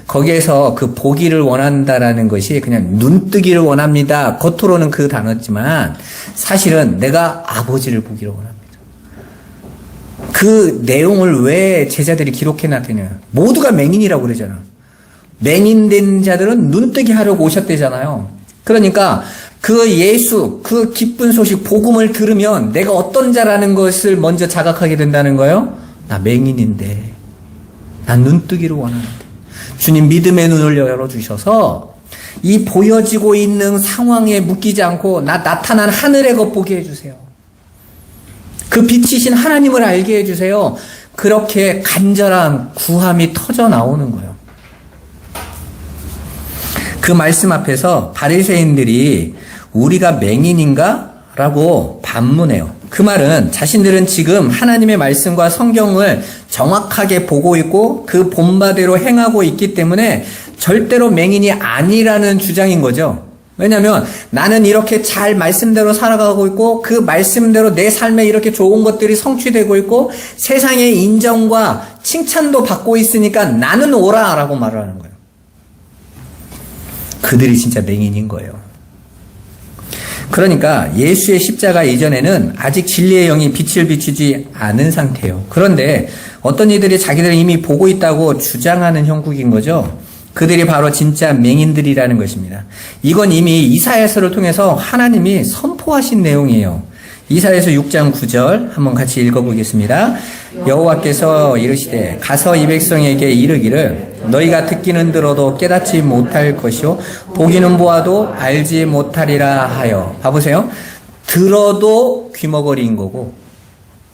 거기에서 그 보기를 원한다라는 것이 그냥 눈뜨기를 원합니다. 겉으로는 그 단어지만 사실은 내가 아버지를 보기를 원합니다. 그 내용을 왜 제자들이 기록해놨더냐. 모두가 맹인이라고 그러잖아. 맹인된 자들은 눈뜨기 하려고 오셨대잖아요. 그러니까 그 예수, 그 기쁜 소식, 복음을 들으면 내가 어떤 자라는 것을 먼저 자각하게 된다는 거예요. 나 맹인인데, 난 눈뜨기를 원하는데. 주님 믿음의 눈을 열어주셔서 이 보여지고 있는 상황에 묶이지 않고 나타난 하늘의 것 보게 해주세요. 그 빛이신 하나님을 알게 해주세요. 그렇게 간절한 구함이 터져 나오는 거예요. 그 말씀 앞에서 바리새인들이 우리가 맹인인가? 라고 반문해요. 그 말은 자신들은 지금 하나님의 말씀과 성경을 정확하게 보고 있고 그 본바대로 행하고 있기 때문에 절대로 맹인이 아니라는 주장인 거죠. 왜냐하면 나는 이렇게 잘 말씀대로 살아가고 있고 그 말씀대로 내 삶에 이렇게 좋은 것들이 성취되고 있고 세상의 인정과 칭찬도 받고 있으니까 나는 오라라고 말을 하는 거예요. 그들이 진짜 맹인인 거예요. 그러니까 예수의 십자가 이전에는 아직 진리의 영이 빛을 비추지 않은 상태예요. 그런데 어떤 이들이 자기들은 이미 보고 있다고 주장하는 형국인 거죠. 그들이 바로 진짜 맹인들이라는 것입니다. 이건 이미 이사야서를 통해서 하나님이 선포하신 내용이에요. 이사야서 6장 9절 한번 같이 읽어보겠습니다. 여호와께서 이르시되 가서 이 백성에게 이르기를 너희가 듣기는 들어도 깨닫지 못할 것이요 보기는 보아도 알지 못하리라 하여. 봐보세요. 들어도 귀머거리인 거고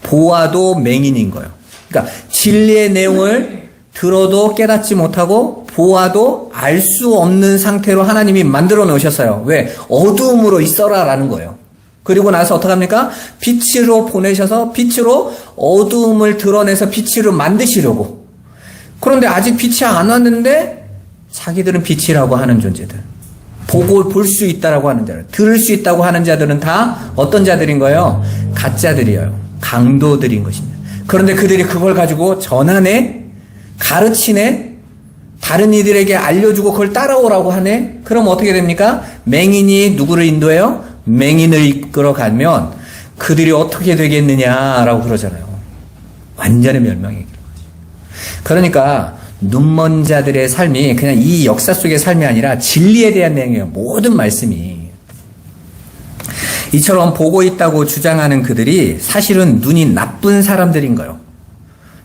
보아도 맹인인 거예요. 그러니까 진리의 내용을 들어도 깨닫지 못하고 보아도 알 수 없는 상태로 하나님이 만들어 놓으셨어요. 왜? 어두움으로 있어라라는 거예요. 그리고 나서 어떡합니까? 빛으로 보내셔서 빛으로 어두움을 드러내서 빛으로 만드시려고. 그런데 아직 빛이 안 왔는데 자기들은 빛이라고 하는 존재들. 보고 볼 수 있다라고 하는 자들. 들을 수 있다고 하는 자들은 다 어떤 자들인 거예요? 가짜들이에요. 강도들인 것입니다. 그런데 그들이 그걸 가지고 전하네? 가르치네? 다른 이들에게 알려주고 그걸 따라오라고 하네? 그럼 어떻게 됩니까? 맹인이 누구를 인도해요? 맹인을 이끌어가면 그들이 어떻게 되겠느냐라고 그러잖아요. 완전히 멸망의 길인 거죠. 그러니까 눈먼 자들의 삶이 그냥 이 역사 속의 삶이 아니라 진리에 대한 내용이에요. 모든 말씀이. 이처럼 보고 있다고 주장하는 그들이 사실은 눈이 나쁜 사람들인 거예요.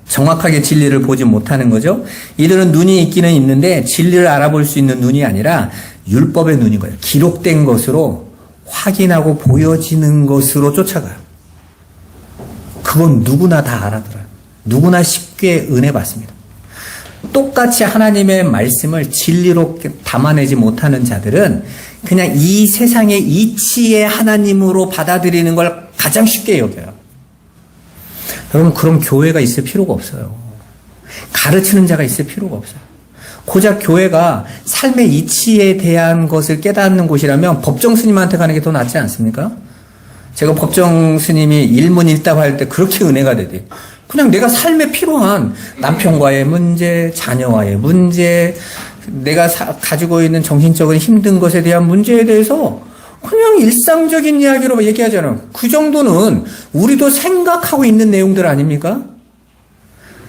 정확하게 진리를 보지 못하는 거죠. 이들은 눈이 있기는 있는데 진리를 알아볼 수 있는 눈이 아니라 율법의 눈인 거예요. 기록된 것으로 확인하고 보여지는 것으로 쫓아가요. 그건 누구나 다 알아들어요. 누구나 쉽게 은혜 받습니다. 똑같이 하나님의 말씀을 진리로 담아내지 못하는 자들은 그냥 이 세상의 이치의 하나님으로 받아들이는 걸 가장 쉽게 여겨요. 여러분, 그럼 교회가 있을 필요가 없어요. 가르치는 자가 있을 필요가 없어요. 고작 교회가 삶의 이치에 대한 것을 깨닫는 곳이라면 법정 스님한테 가는 게 더 낫지 않습니까? 제가 법정 스님이 일문일답 할 때 그렇게 은혜가 되대. 그냥 내가 삶에 필요한 남편과의 문제, 자녀와의 문제, 내가 가지고 있는 정신적인 힘든 것에 대한 문제에 대해서 그냥 일상적인 이야기로 얘기하잖아요. 그 정도는 우리도 생각하고 있는 내용들 아닙니까?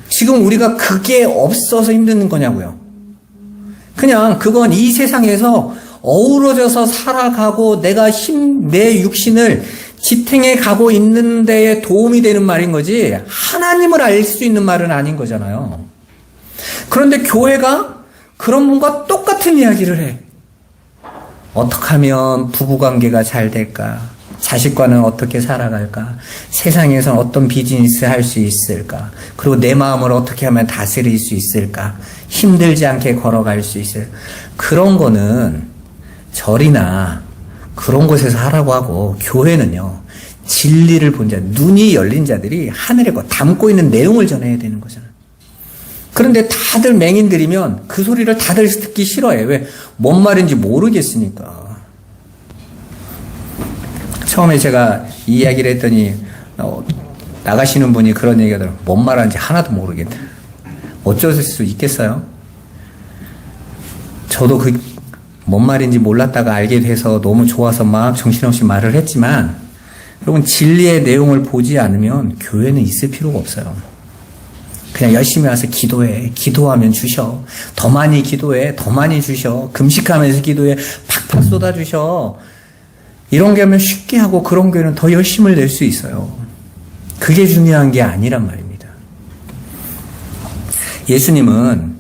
지금 우리가 그게 없어서 힘든 거냐고요. 그냥 그건 이 세상에서 어우러져서 살아가고 내 육신을 지탱해 가고 있는 데에 도움이 되는 말인 거지 하나님을 알 수 있는 말은 아닌 거잖아요. 그런데 교회가 그런 분과 똑같은 이야기를 해. 어떻게 하면 부부관계가 잘 될까? 자식과는 어떻게 살아갈까? 세상에서 어떤 비즈니스 할 수 있을까? 그리고 내 마음을 어떻게 하면 다스릴 수 있을까? 힘들지 않게 걸어갈 수 있을까? 그런 거는 절이나 그런 곳에서 하라고 하고, 교회는요, 진리를 본 자, 눈이 열린 자들이 하늘에 거 담고 있는 내용을 전해야 되는 거잖아요. 그런데 다들 맹인들이면 그 소리를 다들 듣기 싫어해. 왜? 뭔 말인지 모르겠으니까. 처음에 제가 이 이야기를 했더니 나가시는 분이 그런 얘기가 하더라고요. 뭔 말하는지 하나도 모르겠다. 어쩔 수 있겠어요? 저도 뭔 말인지 몰랐다가 알게 돼서 너무 좋아서 막 정신없이 말을 했지만, 여러분, 진리의 내용을 보지 않으면 교회는 있을 필요가 없어요. 그냥 열심히 와서 기도해. 기도하면 주셔. 더 많이 기도해. 더 많이 주셔. 금식하면서 기도해. 팍팍 쏟아주셔. 이런 게 하면 쉽게 하고, 그런 교회는 더 열심을 낼 수 있어요. 그게 중요한 게 아니란 말입니다. 예수님은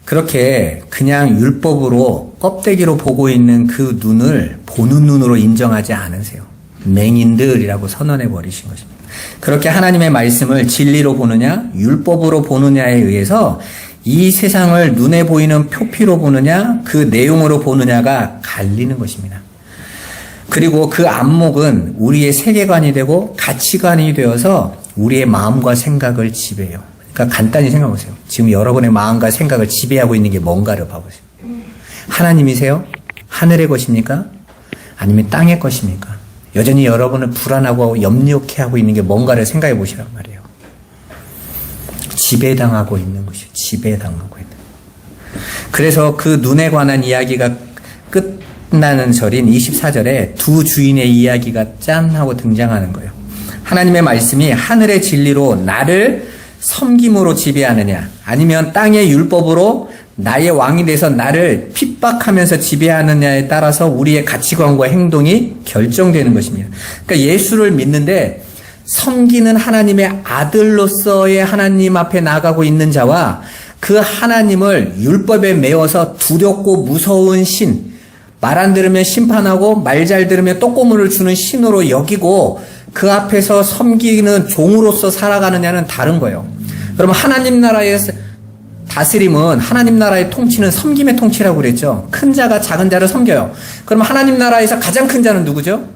그렇게 그냥 율법으로 껍데기로 보고 있는 그 눈을 보는 눈으로 인정하지 않으세요. 맹인들이라고 선언해 버리신 것입니다. 그렇게 하나님의 말씀을 진리로 보느냐, 율법으로 보느냐에 의해서 이 세상을 눈에 보이는 표피로 보느냐, 그 내용으로 보느냐가 갈리는 것입니다. 그리고 그 안목은 우리의 세계관이 되고 가치관이 되어서 우리의 마음과 생각을 지배해요. 그러니까 간단히 생각해 보세요. 지금 여러분의 마음과 생각을 지배하고 있는 게 뭔가를 봐보세요. 하나님이세요? 하늘의 것입니까? 아니면 땅의 것입니까? 여전히 여러분을 불안하고 염려케 하고 있는 게 뭔가를 생각해 보시란 말이에요. 지배당하고 있는 것이에요. 지배당하고 있는. 그래서 그 눈에 관한 이야기가 끝나는 절인 24절에 두 주인의 이야기가 짠 하고 등장하는 거예요. 하나님의 말씀이 하늘의 진리로 나를 섬김으로 지배하느냐, 아니면 땅의 율법으로 나의 왕이 돼서 나를 핍박하면서 지배하느냐에 따라서 우리의 가치관과 행동이 결정되는 것입니다. 그러니까 예수를 믿는데 섬기는 하나님의 아들로서의 하나님 앞에 나가고 있는 자와 그 하나님을 율법에 매어서 두렵고 무서운 신, 말 안 들으면 심판하고 말 잘 들으면 떡고물을 주는 신으로 여기고 그 앞에서 섬기는 종으로서 살아가느냐는 다른 거예요. 여러분, 하나님 나라의 다스림은, 하나님 나라의 통치는 섬김의 통치라고 그랬죠. 큰 자가 작은 자를 섬겨요. 그러면 하나님 나라에서 가장 큰 자는 누구죠?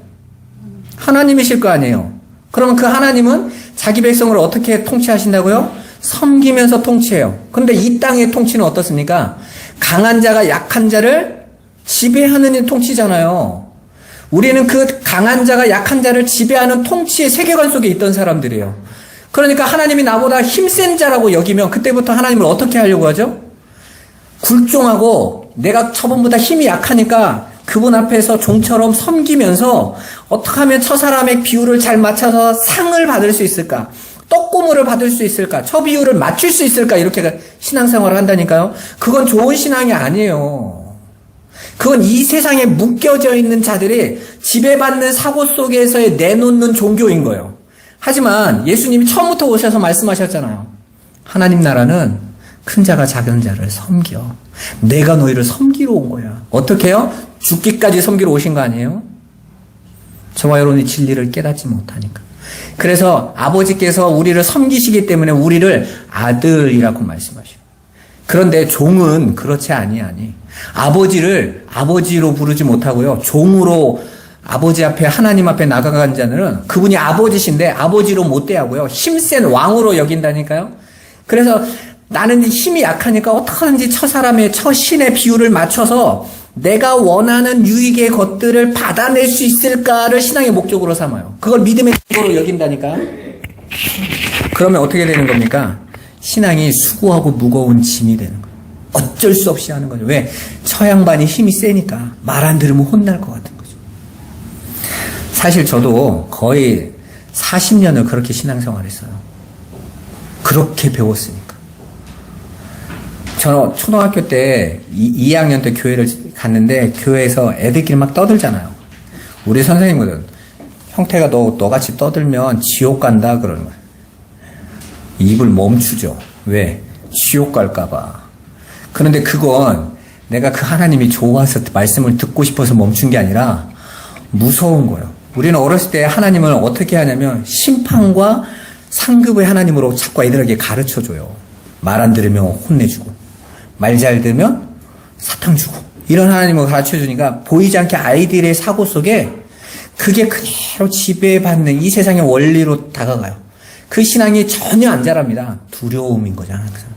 하나님이실 거 아니에요. 그러면 그 하나님은 자기 백성을 어떻게 통치하신다고요? 섬기면서 통치해요. 그런데 이 땅의 통치는 어떻습니까? 강한 자가 약한 자를 지배하는 통치잖아요. 우리는 그 강한 자가 약한 자를 지배하는 통치의 세계관 속에 있던 사람들이에요. 그러니까 하나님이 나보다 힘센 자라고 여기면 그때부터 하나님을 어떻게 하려고 하죠? 굴종하고 내가 저분보다 힘이 약하니까 그분 앞에서 종처럼 섬기면서 어떻게 하면 저 사람의 비율을 잘 맞춰서 상을 받을 수 있을까? 떡고물을 받을 수 있을까? 저 비율을 맞출 수 있을까? 이렇게 신앙생활을 한다니까요. 그건 좋은 신앙이 아니에요. 그건 이 세상에 묶여져 있는 자들이 지배받는 사고 속에서 내놓는 종교인 거예요. 하지만 예수님이 처음부터 오셔서 말씀하셨잖아요. 하나님 나라는 큰 자가 작은 자를 섬겨. 내가 너희를 섬기러 온 거야. 어떻게 해요? 죽기까지 섬기러 오신 거 아니에요? 저와 여러분이 진리를 깨닫지 못하니까. 그래서 아버지께서 우리를 섬기시기 때문에 우리를 아들이라고 말씀하셔요. 그런데 종은 그렇지 아니하니. 아버지를 아버지로 부르지 못하고요. 종으로 아버지 앞에 하나님 앞에 나가간 자는 그분이 아버지신데 아버지로 못 대하고요. 힘센 왕으로 여긴다니까요. 그래서 나는 힘이 약하니까 어떻게든지 처신의 비율을 맞춰서 내가 원하는 유익의 것들을 받아낼 수 있을까를 신앙의 목적으로 삼아요. 그걸 믿음의 기도로 여긴다니까. 그러면 어떻게 되는 겁니까? 신앙이 수고하고 무거운 짐이 되는 거예요. 어쩔 수 없이 하는 거죠. 왜? 처양반이 힘이 세니까 말 안 들으면 혼날 것 같은 거죠. 사실 저도 거의 40년을 그렇게 신앙생활했어요. 그렇게 배웠으니까. 저는 초등학교 때 2학년 때 교회를 갔는데 교회에서 애들끼리 막 떠들잖아요. 우리 선생님들은 형태가 너같이 떠들면 지옥 간다 그러는 거예요. 입을 멈추죠. 왜? 지옥 갈까봐. 그런데 그건 내가 그 하나님이 좋아서 말씀을 듣고 싶어서 멈춘 게 아니라 무서운 거예요. 우리는 어렸을 때 하나님을 어떻게 하냐면 심판과 상급의 하나님으로 자꾸 애들에게 가르쳐줘요. 말 안 들으면 혼내주고 말 잘 들으면 사탕 주고 이런 하나님을 가르쳐주니까 보이지 않게 아이들의 사고 속에 그게 그대로 지배받는 이 세상의 원리로 다가가요. 그 신앙이 전혀 안 자랍니다. 두려움인 거죠. 항상.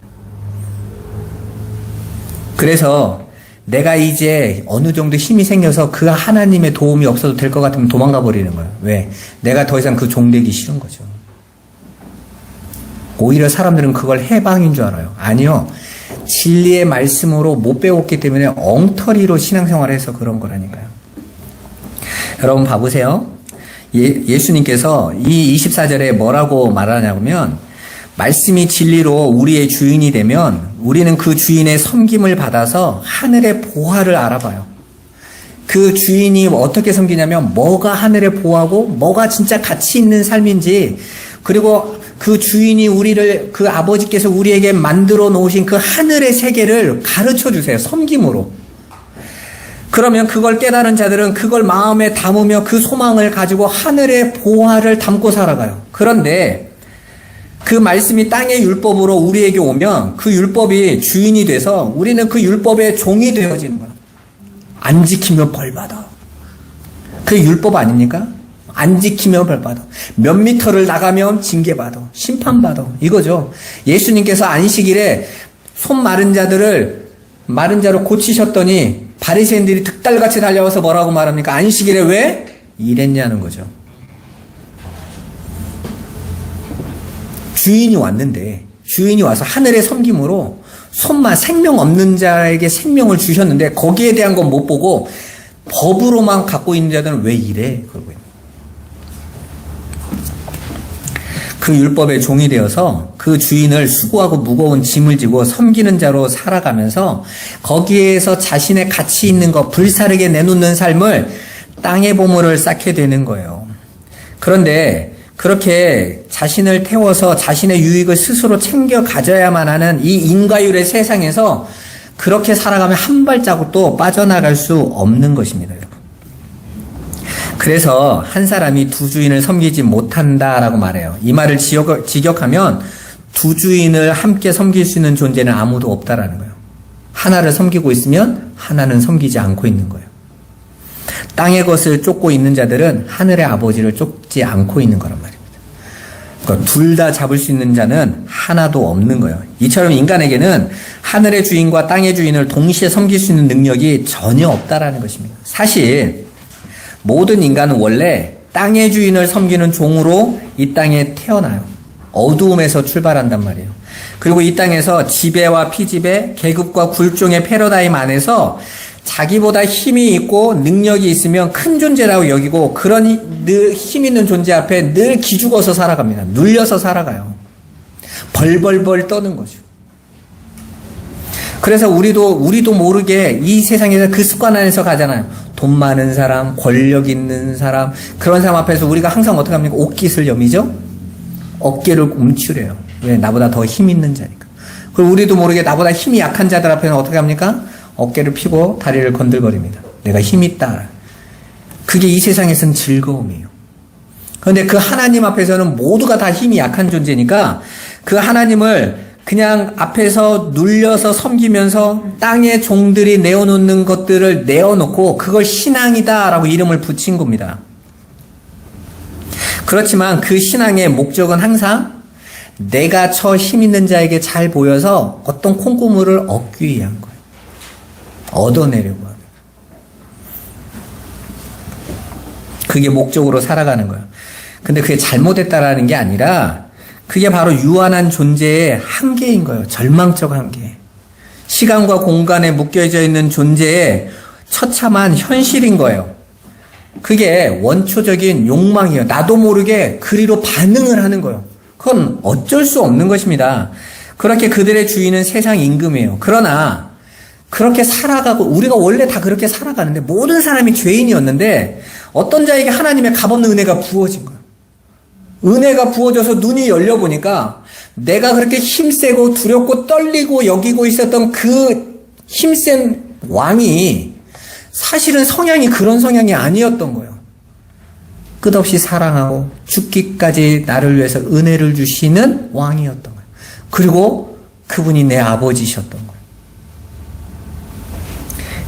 그래서 내가 이제 어느 정도 힘이 생겨서 그 하나님의 도움이 없어도 될 것 같으면 도망가 버리는 거예요. 왜? 내가 더 이상 그 종 되기 싫은 거죠. 오히려 사람들은 그걸 해방인 줄 알아요. 아니요. 진리의 말씀으로 못 배웠기 때문에 엉터리로 신앙생활을 해서 그런 거라니까요. 여러분 봐보세요. 예수님께서 이 24절에 뭐라고 말하냐면 말씀이 진리로 우리의 주인이 되면 우리는 그 주인의 섬김을 받아서 하늘의 보화를 알아봐요. 그 주인이 어떻게 섬기냐면 뭐가 하늘의 보화고 뭐가 진짜 가치 있는 삶인지 그리고 그 주인이 그 아버지께서 우리에게 만들어 놓으신 그 하늘의 세계를 가르쳐 주세요. 섬김으로. 그러면 그걸 깨달은 자들은 그걸 마음에 담으며 그 소망을 가지고 하늘의 보화를 담고 살아가요. 그런데 그 말씀이 땅의 율법으로 우리에게 오면 그 율법이 주인이 돼서 우리는 그 율법의 종이 되어지는 거예요. 안 지키면 벌받아. 그게 율법 아닙니까? 안 지키면 벌받아. 몇 미터를 나가면 징계받아. 심판받아. 이거죠. 예수님께서 안식일에 손 마른 자들을 마른 자로 고치셨더니 바리새인들이 득달같이 달려와서 뭐라고 말합니까? 안식일에 왜 일했냐는 거죠. 주인이 왔는데 주인이 와서 하늘의 섬김으로 생명 없는 자에게 생명을 주셨는데 거기에 대한 건 못 보고 법으로만 갖고 있는 자들은 왜 이래? 그러고 있는 그 율법의 종이 되어서 그 주인을 수고하고 무거운 짐을 지고 섬기는 자로 살아가면서 거기에서 자신의 가치 있는 것 불사르게 내놓는 삶을 땅의 보물을 쌓게 되는 거예요. 그런데 그렇게 자신을 태워서 자신의 유익을 스스로 챙겨 가져야만 하는 이 인과율의 세상에서 그렇게 살아가면 한 발자국도 빠져나갈 수 없는 것입니다, 여러분. 그래서 한 사람이 두 주인을 섬기지 못한다라고 말해요. 이 말을 직역하면 두 주인을 함께 섬길 수 있는 존재는 아무도 없다라는 거예요. 하나를 섬기고 있으면 하나는 섬기지 않고 있는 거예요. 땅의 것을 쫓고 있는 자들은 하늘의 아버지를 쫓지 않고 있는 거란 말입니다. 그러니까 둘 다 잡을 수 있는 자는 하나도 없는 거예요. 이처럼 인간에게는 하늘의 주인과 땅의 주인을 동시에 섬길 수 있는 능력이 전혀 없다라는 것입니다. 사실 모든 인간은 원래 땅의 주인을 섬기는 종으로 이 땅에 태어나요. 어두움에서 출발한단 말이에요. 그리고 이 땅에서 지배와 피지배, 계급과 굴종의 패러다임 안에서 자기보다 힘이 있고 능력이 있으면 큰 존재라고 여기고 그런 늘 힘 있는 존재 앞에 늘 기죽어서 살아갑니다. 눌려서 살아가요. 벌벌벌 떠는 거죠. 그래서 우리도 모르게 이 세상에서 그 습관 안에서 가잖아요. 돈 많은 사람, 권력 있는 사람, 그런 사람 앞에서 우리가 항상 어떻게 합니까? 옷깃을 여미죠? 어깨를 움츠려요. 왜? 나보다 더 힘 있는 자니까. 그리고 우리도 모르게 나보다 힘이 약한 자들 앞에는 어떻게 합니까? 어깨를 펴고 다리를 건들거립니다. 내가 힘 있다. 그게 이 세상에서는 즐거움이에요. 그런데 그 하나님 앞에서는 모두가 다 힘이 약한 존재니까 그 하나님을 그냥 앞에서 눌려서 섬기면서 땅의 종들이 내어놓는 것들을 내어놓고 그걸 신앙이다라고 이름을 붙인 겁니다. 그렇지만 그 신앙의 목적은 항상 내가 저 힘 있는 자에게 잘 보여서 어떤 콩고물을 얻기 위한 거예요. 얻어내려고 하는 거예요. 그게 목적으로 살아가는 거예요. 근데 그게 잘못했다라는 게 아니라 그게 바로 유한한 존재의 한계인 거예요. 절망적 한계. 시간과 공간에 묶여져 있는 존재의 처참한 현실인 거예요. 그게 원초적인 욕망이에요. 나도 모르게 그리로 반응을 하는 거예요. 그건 어쩔 수 없는 것입니다. 그렇게 그들의 주인은 세상 임금이에요. 그러나 그렇게 살아가고 우리가 원래 다 그렇게 살아가는데 모든 사람이 죄인이었는데 어떤 자에게 하나님의 값없는 은혜가 부어진 거예요. 은혜가 부어져서 눈이 열려보니까 내가 그렇게 힘세고 두렵고 떨리고 여기고 있었던 그 힘센 왕이 사실은 성향이 그런 성향이 아니었던 거예요. 끝없이 사랑하고 죽기까지 나를 위해서 은혜를 주시는 왕이었던 거예요. 그리고 그분이 내 아버지셨던 거예요.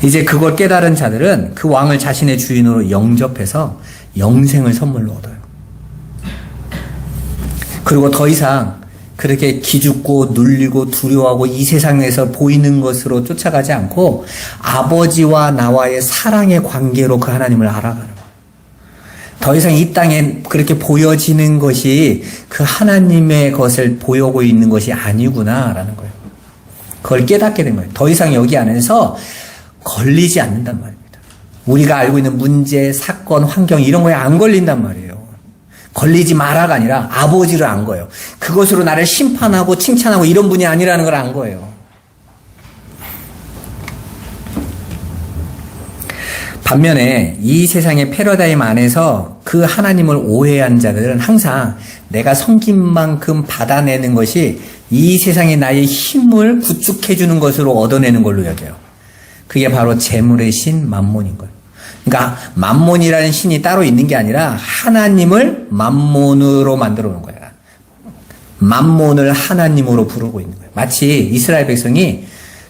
이제 그걸 깨달은 자들은 그 왕을 자신의 주인으로 영접해서 영생을 선물로 얻어요. 그리고 더 이상 그렇게 기죽고 눌리고 두려워하고 이 세상에서 보이는 것으로 쫓아가지 않고 아버지와 나와의 사랑의 관계로 그 하나님을 알아가는 거예요. 더 이상 이 땅에 그렇게 보여지는 것이 그 하나님의 것을 보여오고 있는 것이 아니구나라는 거예요. 그걸 깨닫게 된 거예요. 더 이상 여기 안에서 걸리지 않는단 말입니다. 우리가 알고 있는 문제, 사건, 환경 이런 거에 안 걸린단 말이에요. 걸리지 마라가 아니라 아버지를 안 거예요. 그것으로 나를 심판하고 칭찬하고 이런 분이 아니라는 걸 안 거예요. 반면에 이 세상의 패러다임 안에서 그 하나님을 오해한 자들은 항상 내가 섬긴 만큼 받아내는 것이 이 세상의 나의 힘을 구축해주는 것으로 얻어내는 걸로 여겨요. 그게 바로 재물의 신 맘몬인 거예요. 그러니까 맘몬이라는 신이 따로 있는 게 아니라 하나님을 맘몬으로 만들어 놓은 거예요. 맘몬을 하나님으로 부르고 있는 거예요. 마치 이스라엘 백성이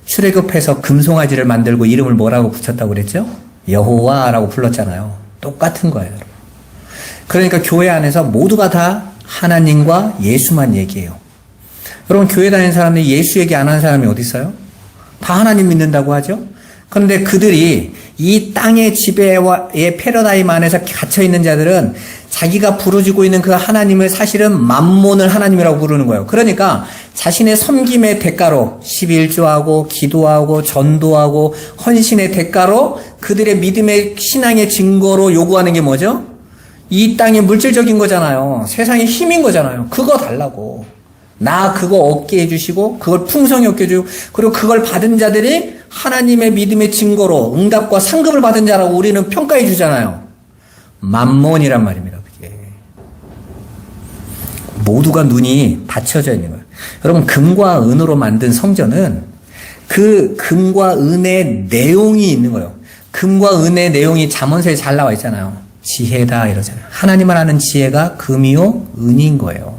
출애굽해서 금송아지를 만들고 이름을 뭐라고 붙였다고 그랬죠? 여호와라고 불렀잖아요. 똑같은 거예요. 그러니까 교회 안에서 모두가 다 하나님과 예수만 얘기해요. 여러분 교회 다니는 사람들이 예수 얘기 안 하는 사람이 어디 있어요? 다 하나님 믿는다고 하죠? 그런데 그들이 이 땅의 지배의 패러다임 안에서 갇혀있는 자들은 자기가 부르짖고 있는 그 하나님을 사실은 맘몬을 하나님이라고 부르는 거예요. 그러니까 자신의 섬김의 대가로 11조하고 기도하고 전도하고 헌신의 대가로 그들의 믿음의 신앙의 증거로 요구하는 게 뭐죠? 이 땅의 물질적인 거잖아요. 세상의 힘인 거잖아요. 그거 달라고. 나 그거 얻게 해주시고 그걸 풍성히 얻게 해주고 그리고 그걸 받은 자들이 하나님의 믿음의 증거로 응답과 상급을 받은 자라고 우리는 평가해 주잖아요. 맘몬이란 말입니다. 그게 모두가 눈이 닫혀져 있는 거예요. 여러분 금과 은으로 만든 성전은 그 금과 은의 내용이 있는 거예요. 금과 은의 내용이 잠언서에 잘 나와 있잖아요. 지혜다 이러잖아요. 하나님을 아는 지혜가 금이요 은인 거예요.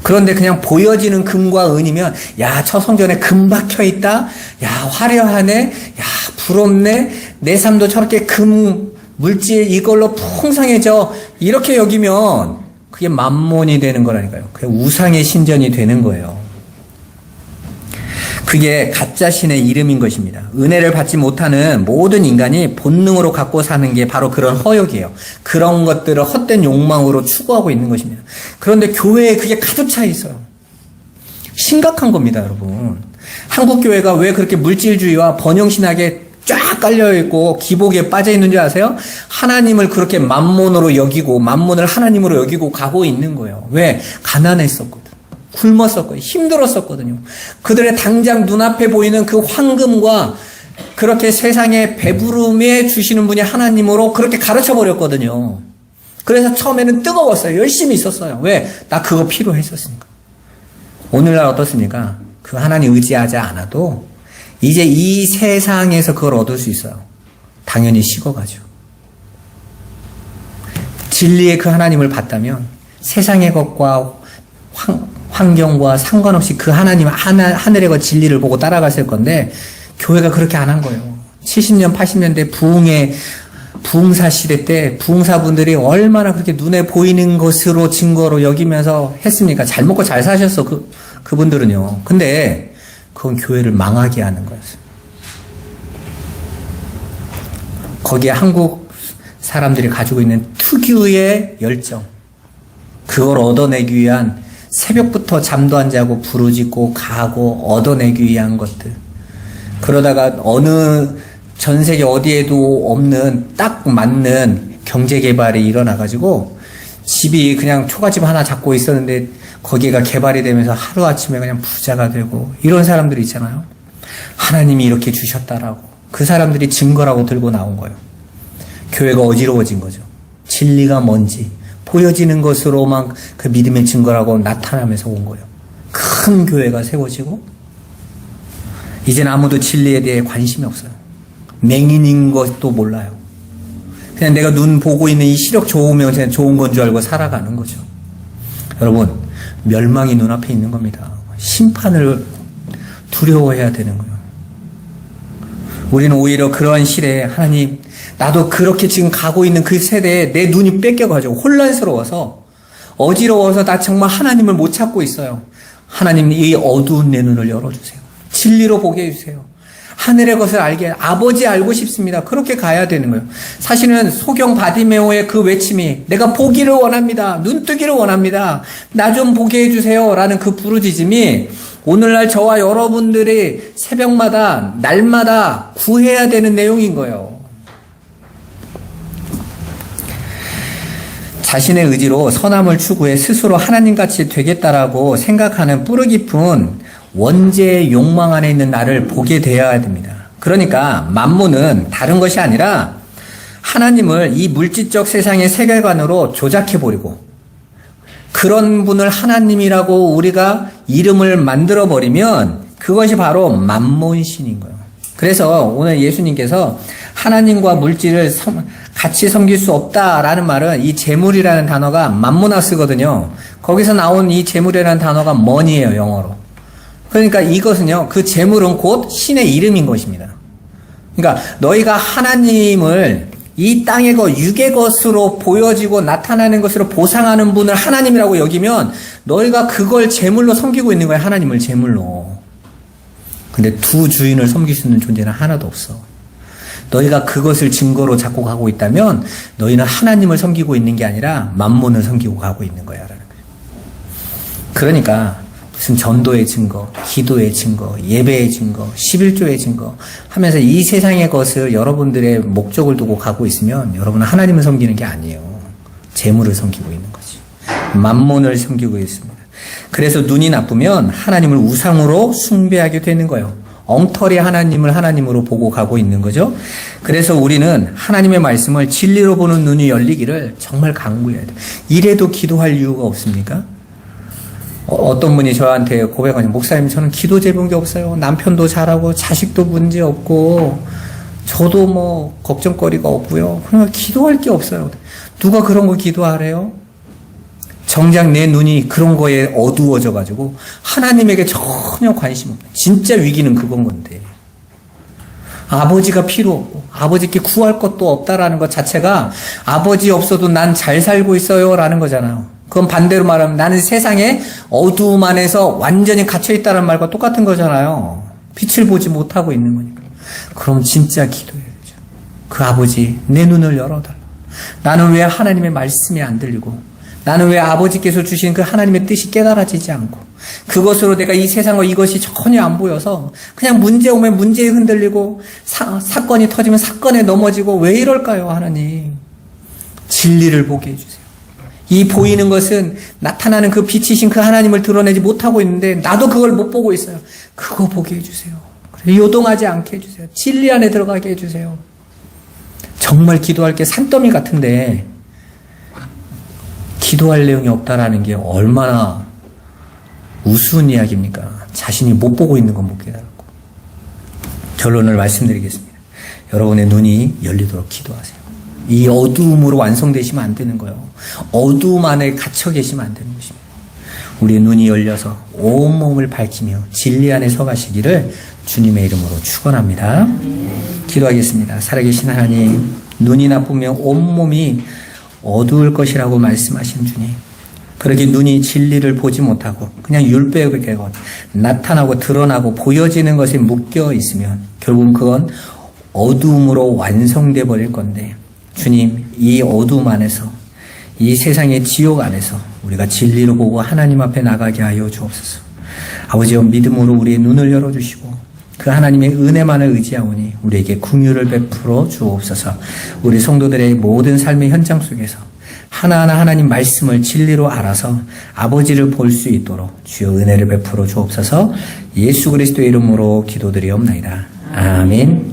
그런데 그냥 보여지는 금과 은이면 야, 저 성전에 금 박혀 있다. 야, 화려하네. 야, 부럽네. 내 삶도 저렇게 금 물질 이걸로 풍성해져. 이렇게 여기면 그게 맘몬이 되는 거라니까요. 그게 우상의 신전이 되는 거예요. 그게 가짜 신의 이름인 것입니다. 은혜를 받지 못하는 모든 인간이 본능으로 갖고 사는 게 바로 그런 허욕이에요. 그런 것들을 헛된 욕망으로 추구하고 있는 것입니다. 그런데 교회에 그게 가득 차 있어요. 심각한 겁니다, 여러분. 한국 교회가 왜 그렇게 물질주의와 번영신학에 쫙 깔려있고 기복에 빠져있는 줄 아세요? 하나님을 그렇게 맘몬으로 여기고 맘몬을 하나님으로 여기고 가고 있는 거예요. 왜? 가난했었거든. 굶었었거든요. 힘들었었거든요. 그들의 당장 눈앞에 보이는 그 황금과 그렇게 세상에 배부름에 주시는 분이 하나님으로 그렇게 가르쳐버렸거든요. 그래서 처음에는 뜨거웠어요. 열심히 있었어요. 왜? 나 그거 필요했었으니까. 오늘날 어떻습니까? 그 하나님 의지하지 않아도 이제 이 세상에서 그걸 얻을 수 있어요. 당연히 식어가지고. 진리의 그 하나님을 봤다면 세상의 것과 환경과 상관없이 그 하나님 하늘의 그 진리를 보고 따라갔을 건데 교회가 그렇게 안 한 거예요. 70년, 80년대 부흥사 시대 때 부흥사분들이 얼마나 그렇게 눈에 보이는 것으로 증거로 여기면서 했습니까? 잘 먹고 잘 사셨어, 그분들은요. 근데 그건 교회를 망하게 하는 거였어요. 거기에 한국 사람들이 가지고 있는 특유의 열정, 그걸 얻어내기 위한 새벽부터 잠도 안 자고 부르짖고 가고 얻어내기 위한 것들. 그러다가 어느 전 세계 어디에도 없는 딱 맞는 경제 개발이 일어나가지고 집이 그냥 초가집 하나 잡고 있었는데 거기가 개발이 되면서 하루아침에 그냥 부자가 되고 이런 사람들이 있잖아요. 하나님이 이렇게 주셨다라고. 그 사람들이 증거라고 들고 나온 거예요. 교회가 어지러워진 거죠. 진리가 뭔지 보여지는 것으로만 그 믿음의 증거라고 나타나면서 온 거예요. 큰 교회가 세워지고 이제는 아무도 진리에 대해 관심이 없어요. 맹인인 것도 몰라요. 그냥 내가 눈 보고 있는 이 시력 좋으면 그냥 좋은 건 줄 알고 살아가는 거죠. 여러분, 멸망이 눈앞에 있는 겁니다. 심판을 두려워해야 되는 거예요. 우리는 오히려 그러한 시대에 하나님, 나도 그렇게 지금 가고 있는 그 세대에 내 눈이 뺏겨가지고 혼란스러워서 어지러워서 나 정말 하나님을 못 찾고 있어요. 하나님 이 어두운 내 눈을 열어주세요. 진리로 보게 해주세요. 하늘의 것을 알게, 아버지 알고 싶습니다. 그렇게 가야 되는 거예요. 사실은 소경 바디메오의 그 외침이 내가 보기를 원합니다. 눈 뜨기를 원합니다. 나 좀 보게 해주세요. 라는 그 부르짖음이 오늘날 저와 여러분들이 새벽마다 날마다 구해야 되는 내용인 거예요. 자신의 의지로 선함을 추구해 스스로 하나님같이 되겠다라고 생각하는 뿌리 깊은 원죄의 욕망 안에 있는 나를 보게 되어야 됩니다. 그러니까 만문은 다른 것이 아니라 하나님을 이 물질적 세상의 세계관으로 조작해버리고 그런 분을 하나님이라고 우리가 이름을 만들어버리면 그것이 바로 만몬신인 거예요. 그래서 오늘 예수님께서 하나님과 물질을 같이 섬길 수 없다라는 말은 이 재물이라는 단어가 만모나스거든요. 거기서 나온 이 재물이라는 단어가 money예요, 영어로. 그러니까 이것은요, 그 재물은 곧 신의 이름인 것입니다. 그러니까 너희가 하나님을 이 땅의 것, 육의 것으로 보여지고 나타나는 것으로 보상하는 분을 하나님이라고 여기면 너희가 그걸 재물로 섬기고 있는 거야, 하나님을 재물로. 근데 두 주인을 섬길 수 있는 존재는 하나도 없어. 너희가 그것을 증거로 잡고 가고 있다면 너희는 하나님을 섬기고 있는 게 아니라 만몬을 섬기고 가고 있는 거야, 라는 거예요. 그러니까 무슨 전도의 증거, 기도의 증거, 예배의 증거, 11조의 증거 하면서 이 세상의 것을 여러분들의 목적을 두고 가고 있으면 여러분은 하나님을 섬기는 게 아니에요. 재물을 섬기고 있는 거지. 만몬을 섬기고 있습니다. 그래서 눈이 나쁘면 하나님을 우상으로 숭배하게 되는 거예요. 엉터리 하나님을 하나님으로 보고 가고 있는 거죠. 그래서 우리는 하나님의 말씀을 진리로 보는 눈이 열리기를 정말 간구해야 돼요. 이래도 기도할 이유가 없습니까? 어떤 분이 저한테 고백하니, 목사님 저는 기도 제목이 없어요. 남편도 잘하고 자식도 문제 없고 저도 뭐 걱정거리가 없고요. 그러면 기도할 게 없어요. 누가 그런 거 기도하래요? 정작 내 눈이 그런 거에 어두워져 가지고 하나님에게 전혀 관심 없다. 진짜 위기는 그건 건데. 아버지가 필요 없고 아버지께 구할 것도 없다라는 것 자체가 아버지 없어도 난 잘 살고 있어요 라는 거잖아요. 그건 반대로 말하면 나는 세상에 어두움 안에서 완전히 갇혀있다는 말과 똑같은 거잖아요. 빛을 보지 못하고 있는 거니까. 그럼 진짜 기도해야죠. 그 아버지 내 눈을 열어달라. 나는 왜 하나님의 말씀이 안 들리고 나는 왜 아버지께서 주신 그 하나님의 뜻이 깨달아지지 않고 그것으로 내가 이 세상과 이것이 전혀 안 보여서 그냥 문제 오면 문제에 흔들리고 사건이 터지면 사건에 넘어지고 왜 이럴까요, 하나님? 진리를 보게 해주세요. 이 보이는 것은 나타나는 그 빛이신 그 하나님을 드러내지 못하고 있는데 나도 그걸 못 보고 있어요. 그거 보게 해주세요. 요동하지 않게 해주세요. 진리 안에 들어가게 해주세요. 정말 기도할 게 산더미 같은데 기도할 내용이 없다라는 게 얼마나 우스운 이야기입니까? 자신이 못 보고 있는 건 못 깨달았고. 결론을 말씀드리겠습니다. 여러분의 눈이 열리도록 기도하세요. 이 어두움으로 완성되시면 안 되는 거예요. 어두움 안에 갇혀 계시면 안 되는 것입니다. 우리 눈이 열려서 온몸을 밝히며 진리 안에 서가시기를 주님의 이름으로 축원합니다. 기도하겠습니다. 살아계신 하나님, 눈이 나쁘면 온몸이 어두울 것이라고 말씀하신 주님, 그렇게 눈이 진리를 보지 못하고 그냥 율법에 나타나고 드러나고 보여지는 것에 묶여 있으면 결국은 그건 어두움으로 완성돼 버릴 건데, 주님, 이 어두움 안에서, 이 세상의 지옥 안에서 우리가 진리로 보고 하나님 앞에 나가게 하여 주옵소서. 아버지여, 믿음으로 우리의 눈을 열어주시고 그 하나님의 은혜만을 의지하오니 우리에게 긍휼을 베풀어 주옵소서. 우리 성도들의 모든 삶의 현장 속에서 하나하나 하나님 말씀을 진리로 알아서 아버지를 볼 수 있도록 주여 은혜를 베풀어 주옵소서. 예수 그리스도의 이름으로 기도드리옵나이다. 아멘.